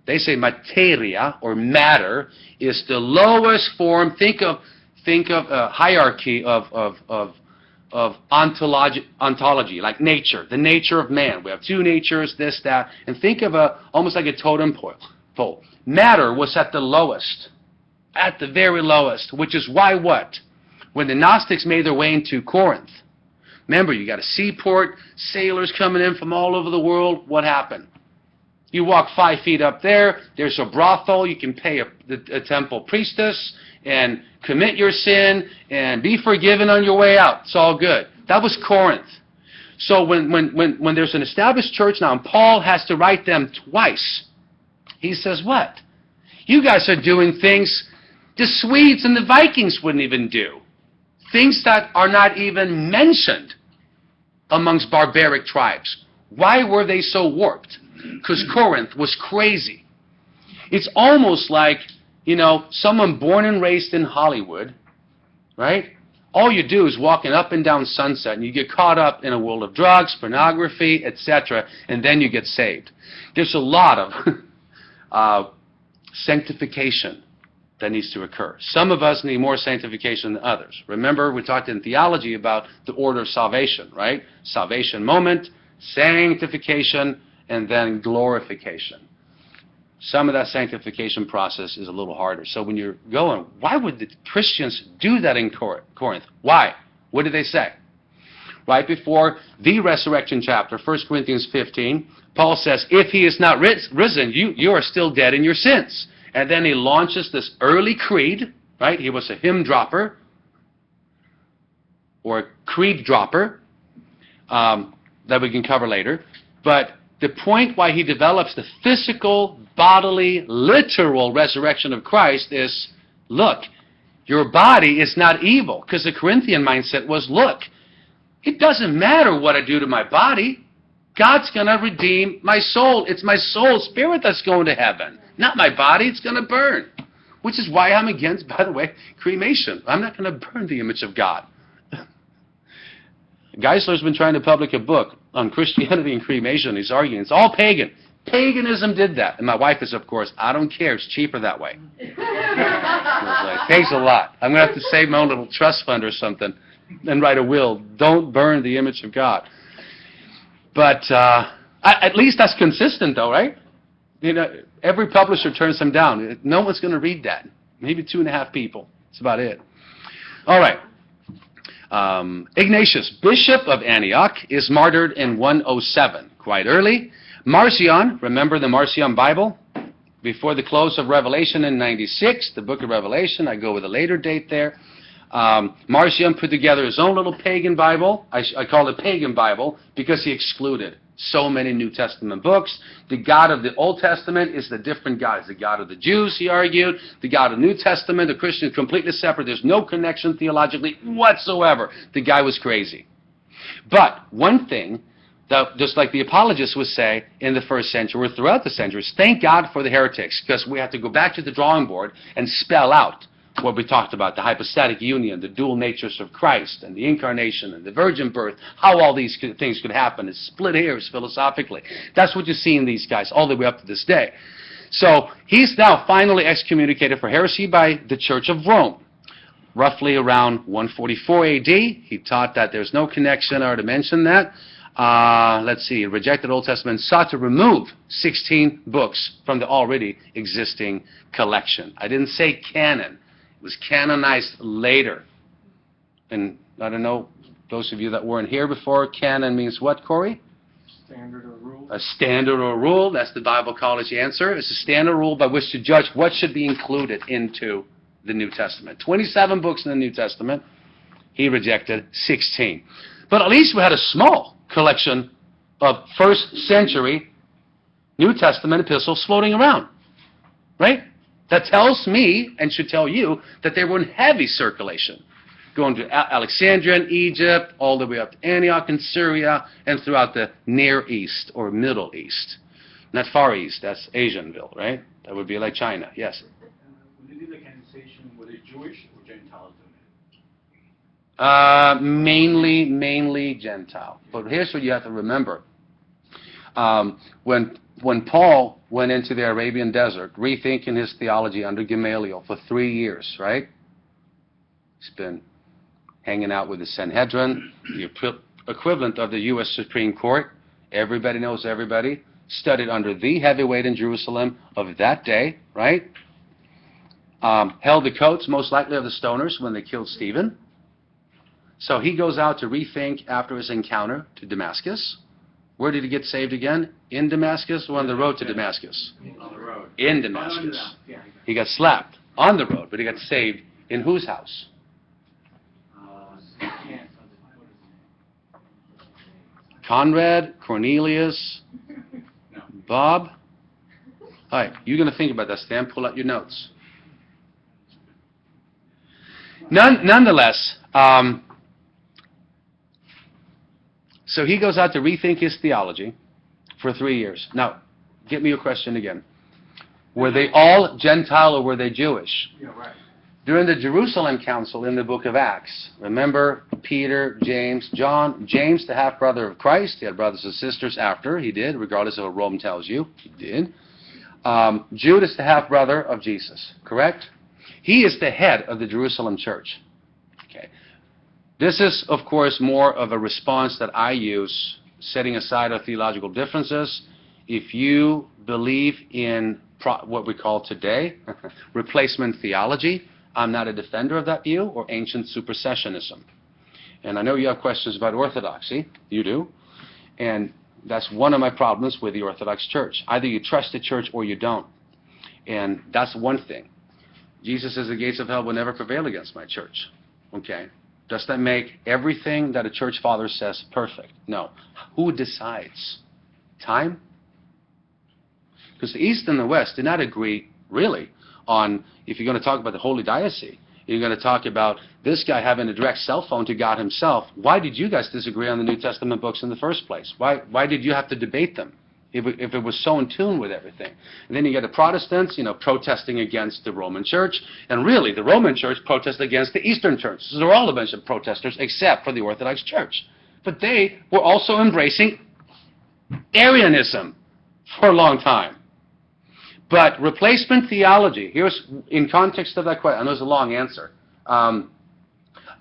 They say materia, or matter, is the lowest form. Think of a hierarchy of ontology, like nature, the nature of man. We have two natures, this, that, and think of almost like a totem pole. Matter was at the lowest. At the very lowest, which is why what? When the Gnostics made their way into Corinth, remember, you got a seaport, sailors coming in from all over the world, what happened? You walk 5 feet up there, there's a brothel, you can pay a temple priestess and commit your sin and be forgiven on your way out. It's all good. That was Corinth. So when there's an established church now, and Paul has to write them twice, he says what? You guys are doing things the Swedes and the Vikings wouldn't even do. Things that are not even mentioned amongst barbaric tribes. Why were they so warped? Because Corinth was crazy. It's almost like, you know, someone born and raised in Hollywood, right? All you do is walking up and down Sunset, and you get caught up in a world of drugs, pornography, etc., and then you get saved. There's a lot of sanctification that needs to occur. Some of us need more sanctification than others. Remember, we talked in theology about the order of salvation, right? Salvation moment, sanctification, and then glorification. Some of that sanctification process is a little harder. So when you're going, why would the Christians do that in Corinth? Why? What did they say? Right before the resurrection chapter, 1 Corinthians 15, Paul says, if he is not risen, you are still dead in your sins. And then he launches this early creed, right? He was a hymn dropper, or a creed dropper, that we can cover later. But the point why he develops the physical, bodily, literal resurrection of Christ is, look, your body is not evil. Because the Corinthian mindset was, look, it doesn't matter what I do to my body. God's going to redeem my soul. It's my soul spirit that's going to heaven. Not my body. It's going to burn. Which is why I'm against, by the way, cremation. I'm not going to burn the image of God. Geisler's been trying to publish a book on Christianity and cremation. He's arguing it's all pagan. Paganism did that. And my wife is, of course, I don't care. It's cheaper that way. Like, thanks a lot. I'm going to have to save my own little trust fund or something and write a will. Don't burn the image of God. But at least that's consistent, though, right? You know, every publisher turns them down. No one's going to read that. Maybe 2.5 people. That's about it. All right. Ignatius, Bishop of Antioch, is martyred in 107, quite early. Marcion, remember the Marcion Bible? Before the close of Revelation in 96, the book of Revelation, I go with a later date there. Marcion put together his own little pagan Bible. I call it pagan Bible because he excluded so many New Testament books. The God of the Old Testament is the different God. It's the God of the Jews, he argued. The God of the New Testament, the Christian, is completely separate. There's no connection theologically whatsoever. The guy was crazy. But one thing that, just like the apologists would say in the first century or throughout the centuries, thank God for the heretics, because we have to go back to the drawing board and spell out what we talked about, the hypostatic union, the dual natures of Christ, and the incarnation, and the virgin birth, how all these things could happen. It's split hairs philosophically. That's what you see in these guys all the way up to this day. So he's now finally excommunicated for heresy by the Church of Rome. Roughly around 144 AD, he taught that there's no connection. I already mentioned that. Let's see, rejected Old Testament, sought to remove 16 books from the already existing collection. I didn't say canon. It was canonized later. And I don't know, those of you that weren't here before, canon means what, Corey? Standard or rule. A standard or rule. That's the Bible college answer. It's a standard rule by which to judge what should be included into the New Testament. 27 books in the New Testament. He rejected 16. But at least we had a small collection of first century New Testament epistles floating around. Right? That tells me, and should tell you, that they were in heavy circulation. Going to Alexandria in Egypt, all the way up to Antioch in Syria, and throughout the Near East or Middle East. Not Far East, that's Asianville, right? That would be like China, yes. When they did the canonization, were they Jewish or Gentiles doing it? Mainly Gentile. But here's what you have to remember. When Paul went into the Arabian desert, rethinking his theology under Gamaliel for 3 years, right? He's been hanging out with the Sanhedrin, the equivalent of the U.S. Supreme Court. Everybody knows everybody. Studied under the heavyweight in Jerusalem of that day, right? Held the coats, most likely, of the stoners when they killed Stephen. So he goes out to rethink after his encounter to Damascus. Where did he get saved again? In Damascus or on the road to Damascus? On the road. In Damascus. He got slapped on the road, but he got saved in whose house? Conrad, Cornelius, Bob. All right, you're going to think about that, Stan. Pull out your notes. Nonetheless, so he goes out to rethink his theology for 3 years. Now, get me your question again. Were they all Gentile or were they Jewish? Yeah, right. During the Jerusalem Council in the book of Acts, remember Peter, James, John, James, the half-brother of Christ. He had brothers and sisters after. He did, regardless of what Rome tells you. He did. Judas, the half-brother of Jesus, correct? He is the head of the Jerusalem church. Okay. This is, of course, more of a response that I use, setting aside our theological differences. If you believe in what we call today replacement theology, I'm not a defender of that view, or ancient supersessionism. And I know you have questions about orthodoxy. You do. And that's one of my problems with the Orthodox Church. Either you trust the church or you don't. And that's one thing. Jesus says the gates of hell will never prevail against my church. Okay. Does that make everything that a church father says perfect? No. Who decides? Time? Because the East and the West did not agree, really, on, if you're going to talk about the Holy Diocese, you're going to talk about this guy having a direct cell phone to God himself. Why did you guys disagree on the New Testament books in the first place? Why did you have to debate them if it was so in tune with everything? And then you get the Protestants, protesting against the Roman Church. And really, the Roman Church protested against the Eastern Church. So they're all a bunch of protesters except for the Orthodox Church. But they were also embracing Arianism for a long time. But replacement theology, here's, in context of that question, I know it's a long answer.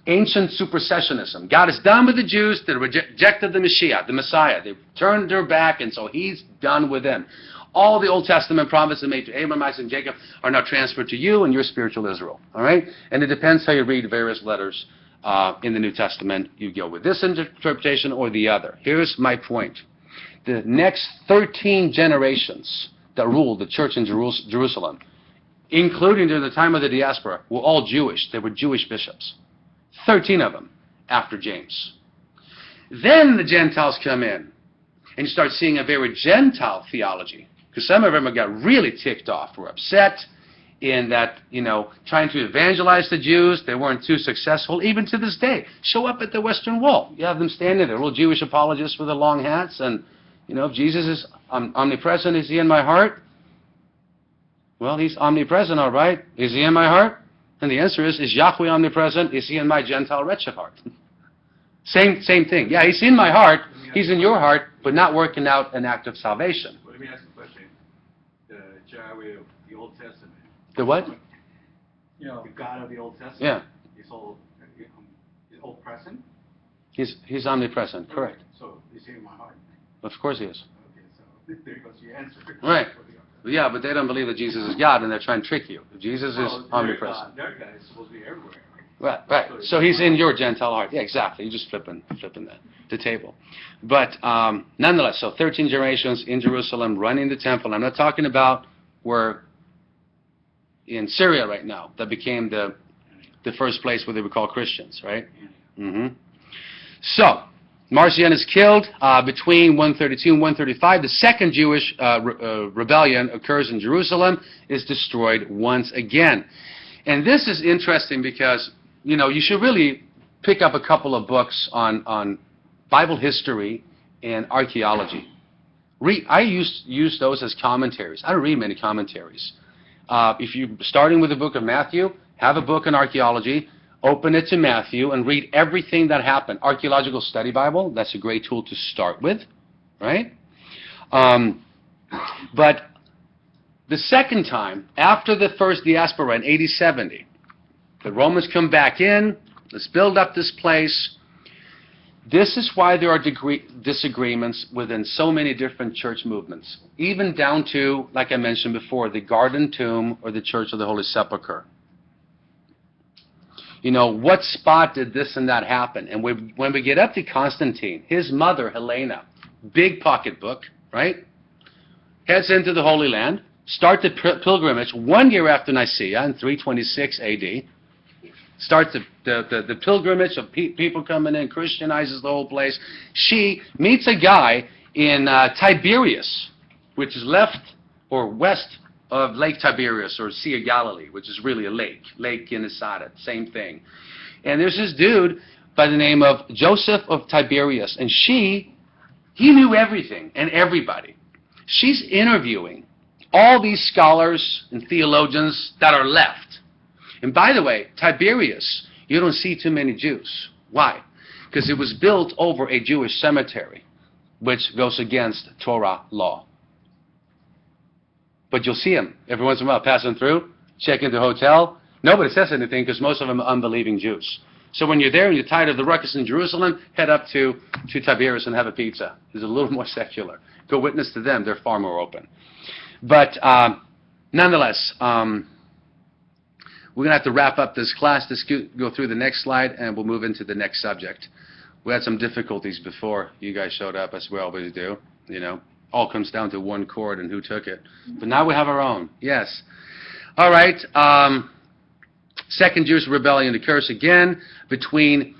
Ancient supersessionism. God is done with the Jews that rejected the Messiah. They turned their back, and so he's done with them. All the Old Testament promises made to Abraham, Isaac, and Jacob are now transferred to you and your spiritual Israel. All right? And it depends how you read various letters in the New Testament. You go with this interpretation or the other. Here's my point. The next 13 generations that ruled the church in Jerusalem, including during the time of the diaspora, were all Jewish. They were Jewish bishops. 13 of them after James. Then the Gentiles come in, and you start seeing a very Gentile theology, because some of them got really ticked off, were upset in that, trying to evangelize the Jews, they weren't too successful, even to this day. Show up at the Western Wall. You have them standing there, little Jewish apologists with the long hats, and, if Jesus is omnipresent, is he in my heart? Well, he's omnipresent, all right. Is he in my heart? And the answer is Yahweh omnipresent? Is he in my Gentile wretched heart? Same thing. Yeah, he's in my heart, he's in your heart, but not working out an act of salvation. Well, let me ask you a question. The Yahweh of the Old Testament. The what? The God of the Old Testament. Yeah. Is all present? He's omnipresent, correct. So, is he in my heart? Of course he is. Okay, so there goes your answer. Right. Yeah, but they don't believe that Jesus is God, and they're trying to trick you. Jesus is omnipresent. Their God is supposed to be everywhere. Right. So he's in your Gentile heart. Yeah, exactly. You're just flipping the table. But nonetheless, so 13 generations in Jerusalem running the temple. I'm not talking about where in Syria right now that became the first place where they would call Christians, right? Mm-hmm. So Marcion is killed between 132 and 135. The second Jewish rebellion occurs in Jerusalem, is destroyed once again. And this is interesting because, you should really pick up a couple of books on Bible history and archaeology. I use those as commentaries. I don't read many commentaries. If you're starting with the book of Matthew, have a book on archaeology, open it to Matthew, and read everything that happened. Archaeological Study Bible, that's a great tool to start with, right? But the second time, after the first diaspora in AD 70, the Romans come back in, let's build up this place. This is why there are disagreements within so many different church movements, even down to, like I mentioned before, the Garden Tomb or the Church of the Holy Sepulchre. What spot did this and that happen? And when we get up to Constantine, his mother, Helena, big pocketbook, right? Heads into the Holy Land, start the pilgrimage 1 year after Nicaea in 326 AD. Starts the pilgrimage of people coming in, Christianizes the whole place. She meets a guy in Tiberias, which is left or west of Lake Tiberias or Sea of Galilee, which is really a lake, Lake Gennesaret, same thing. And there's this dude by the name of Joseph of Tiberias, and he knew everything and everybody. She's interviewing all these scholars and theologians that are left. And by the way, Tiberias, you don't see too many Jews. Why? Because it was built over a Jewish cemetery, which goes against Torah law. But you'll see them every once in a while passing through, check into the hotel. Nobody says anything because most of them are unbelieving Jews. So when you're there and you're tired of the ruckus in Jerusalem, head up to Tiberias and have a pizza. It's a little more secular. Go witness to them. They're far more open. But nonetheless, we're going to have to wrap up this class. Let's go through the next slide, and we'll move into the next subject. We had some difficulties before you guys showed up, as we always do, All comes down to one chord and who took it. But now we have our own. Yes. All right. Second Jewish rebellion occurs again between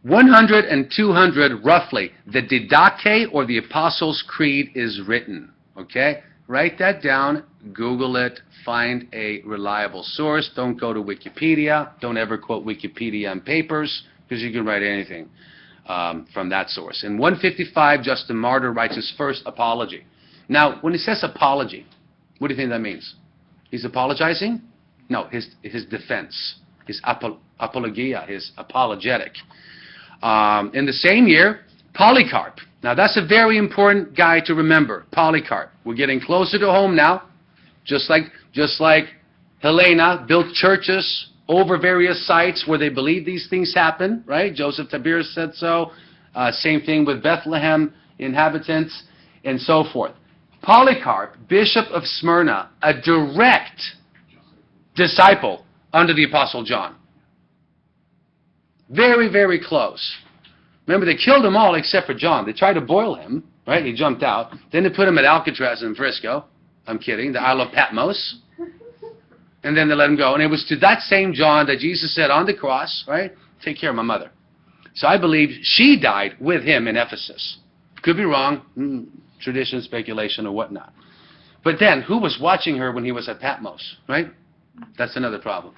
100 and 200, roughly. The Didache, or the Apostles' Creed, is written. Okay? Write that down. Google it. Find a reliable source. Don't go to Wikipedia. Don't ever quote Wikipedia on papers, because you can write anything from that source. In 155, Justin Martyr writes his first apology. Now, when he says apology, what do you think that means? He's apologizing? No, his defense, his apologia, his apologetic. In the same year, Polycarp. Now, that's a very important guy to remember, Polycarp. We're getting closer to home now, just like Helena built churches over various sites where they believe these things happen, right? Joseph Tiberius said so. Same thing with Bethlehem inhabitants and so forth. Polycarp, Bishop of Smyrna, a direct disciple under the Apostle John. Very, very close. Remember, they killed them all except for John. They tried to boil him, right? He jumped out. Then they put him at Alcatraz in Frisco. I'm kidding. The Isle of Patmos. And then they let him go. And it was to that same John that Jesus said on the cross, right? Take care of my mother. So I believe she died with him in Ephesus. Could be wrong. Tradition, speculation, or whatnot. But then, who was watching her when he was at Patmos, right? That's another problem.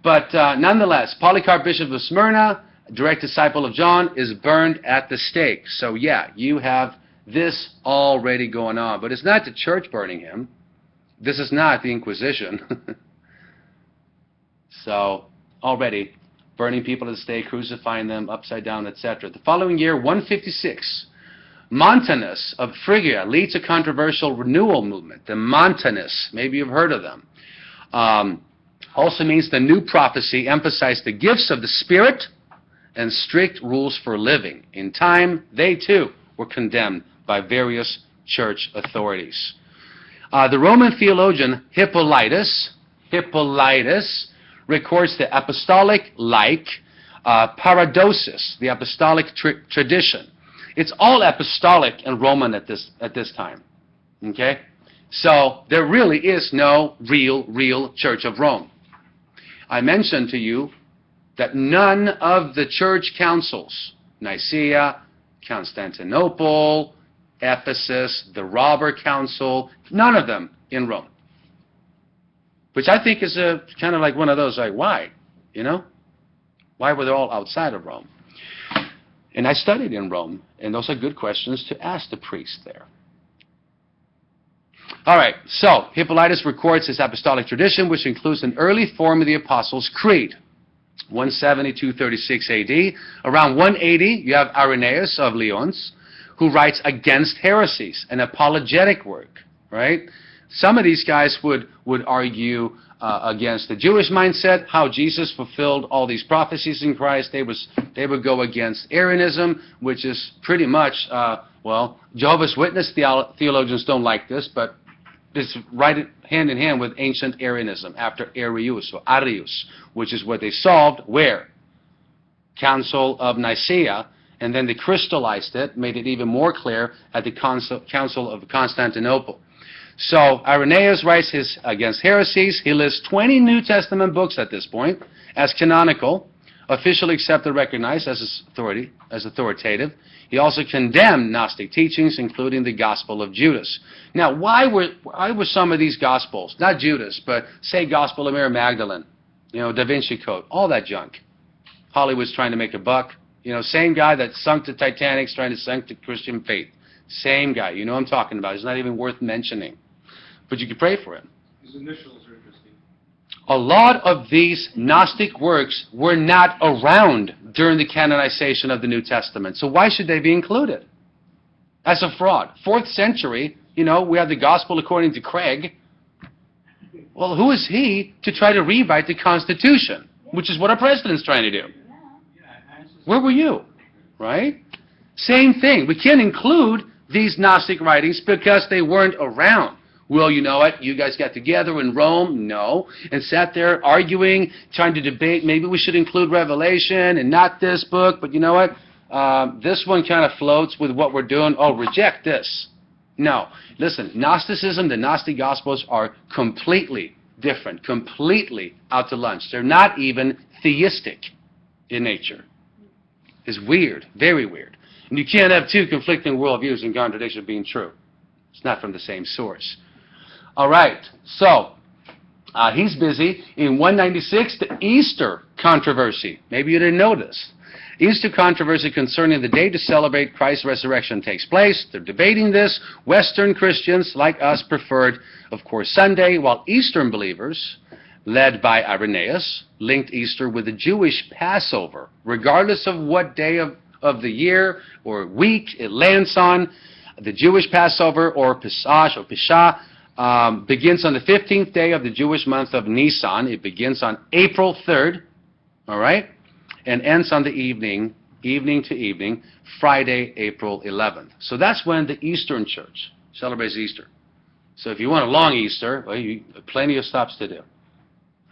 But nonetheless, Polycarp, bishop of Smyrna, direct disciple of John, is burned at the stake. So yeah, you have this already going on. But it's not the church burning him. This is not the Inquisition. So already burning people at the stake, crucifying them upside down, etc. The following year, 156, Montanus of Phrygia leads a controversial renewal movement. The Montanists, maybe you've heard of them. Also means the new prophecy emphasized the gifts of the Spirit and strict rules for living. In time, they too were condemned by various church authorities. The Roman theologian Hippolytus records the apostolic-like paradosis, the apostolic tradition. It's all apostolic and Roman at this time. Okay? So there really is no real Church of Rome. I mentioned to you that none of the church councils, Nicaea, Constantinople, Ephesus, the Robber Council, none of them in Rome. Which I think is a kind of like one of those, like, why? You know? Why were they all outside of Rome? And I studied in Rome, and those are good questions to ask the priest there. All right, so Hippolytus records his apostolic tradition, which includes an early form of the Apostles' Creed, 170-236 AD. Around 180, you have Irenaeus of Lyons, who writes against heresies, an apologetic work, right? Some of these guys would argue against the Jewish mindset, how Jesus fulfilled all these prophecies in Christ. They would go against Arianism, which is pretty much, well, Jehovah's Witness theologians don't like this, but it's right hand in hand with ancient Arianism after Arius, or Arius, which is what they solved where? Council of Nicaea, and then they crystallized it, made it even more clear at the Council of Constantinople. So Irenaeus writes against heresies. He lists 20 New Testament books at this point as canonical, officially accepted and recognized as authoritative. He also condemned Gnostic teachings, including the Gospel of Judas. Now, why were some of these Gospels, not Judas, but say Gospel of Mary Magdalene, Da Vinci Code, all that junk? Hollywood's trying to make a buck. Same guy that sunk the Titanic's trying to sink the Christian faith. Same guy. You know what I'm talking about. He's not even worth mentioning. But you can pray for him. His initials are interesting. A lot of these Gnostic works were not around during the canonization of the New Testament. So why should they be included? As a fraud. 4th century, we have the Gospel according to Craig. Well, who is he to try to rewrite the Constitution? Which is what our president's trying to do. Where were you? Right? Same thing. We can't include these Gnostic writings because they weren't around. Well, you know what? You guys got together in Rome? No. And sat there arguing, trying to debate, maybe we should include Revelation and not this book, but you know what? This one kind of floats with what we're doing. Oh, reject this. No. Listen, Gnosticism, the Gnostic Gospels are completely different, completely out to lunch. They're not even theistic in nature. It's weird, very weird. And you can't have two conflicting worldviews in contradiction being true. It's not from the same source. All right, so he's busy. In 196, the Easter controversy. Maybe you didn't know this. Easter controversy concerning the day to celebrate Christ's resurrection takes place. They're debating this. Western Christians, like us, preferred, of course, Sunday, while Eastern believers, led by Irenaeus, linked Easter with the Jewish Passover. Regardless of what day of the year or week it lands on, the Jewish Passover, or Pesach, or Pesach, begins on the 15th day of the Jewish month of Nisan. It begins on April 3rd, all right, and ends on the evening to evening, Friday, April 11th. So that's when the Eastern Church celebrates Easter. So if you want a long Easter, well, plenty of stops to do.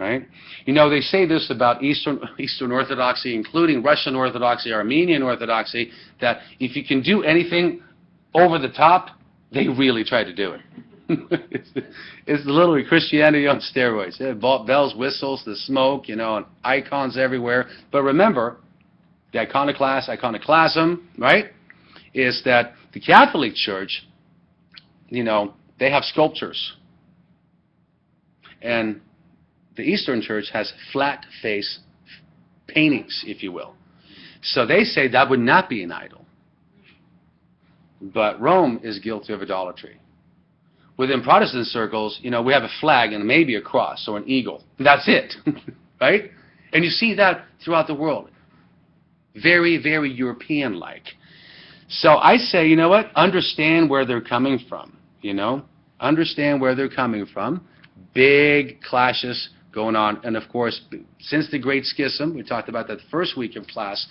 right? You know, they say this about Eastern Orthodoxy, including Russian Orthodoxy, Armenian Orthodoxy, that if you can do anything over the top, they really try to do it. It's literally Christianity on steroids. Yeah, bells, whistles, the smoke, you know, and icons everywhere. But remember, the iconoclasm, right, is that the Catholic Church, you know, they have sculptures. And the Eastern Church has flat face paintings, if you will. So they say that would not be an idol. But Rome is guilty of idolatry. Within Protestant circles, you know, we have a flag and maybe a cross or an eagle. That's it, right? And you see that throughout the world. Very, very European-like. So I say, you know what? Understand where they're coming from, you know? Understand where they're coming from. Big clashes going on. And, of course, since the Great Schism, we talked about that the first week of class,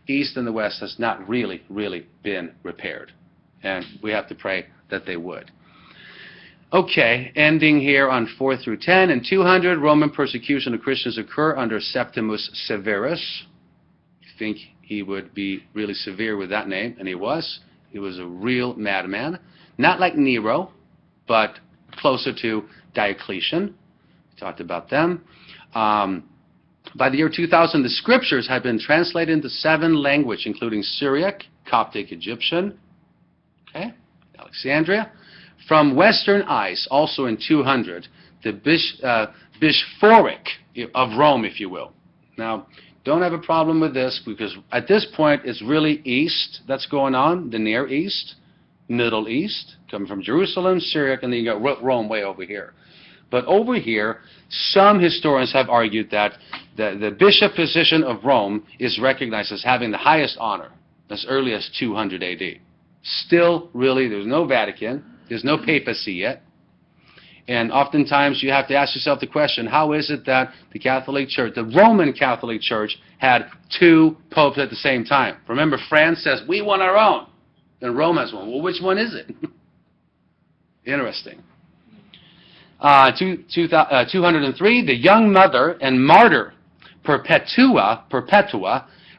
East and the West has not really, really been repaired. And we have to pray that they would. Okay, ending here on 4 through 10. In 200, Roman persecution of Christians occur under Septimus Severus. You think he would be really severe with that name, and he was. He was a real madman. Not like Nero, but closer to Diocletian. We talked about them. By the year 2000, the scriptures had been translated into 7 languages, including Syriac, Coptic Egyptian, okay, Alexandria. From Western Ice, also in 200, the bishopric of Rome, if you will. Now, don't have a problem with this, because at this point, it's really East that's going on, the Near East, Middle East, coming from Jerusalem, Syriac, and then you got Rome way over here. But over here, some historians have argued that the bishop position of Rome is recognized as having the highest honor as early as 200 AD. Still, really, there's no Vatican. There's no papacy yet. And oftentimes you have to ask yourself the question, how is it that the Catholic Church, the Roman Catholic Church, had 2 popes at the same time? Remember, France says, we want our own. And Rome has one. Well, which one is it? Interesting. 203, the young mother and martyr Perpetua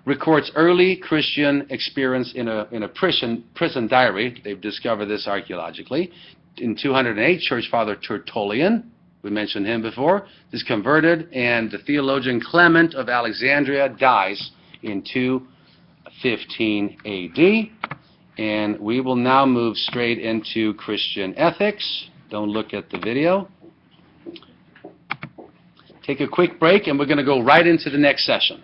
records early Christian experience in a prison diary. They've discovered this archaeologically. In 208, Church Father Tertullian, we mentioned him before, is converted, and the theologian Clement of Alexandria dies in 215 AD. And we will now move straight into Christian ethics. Don't look at the video. Take a quick break, and we're going to go right into the next session.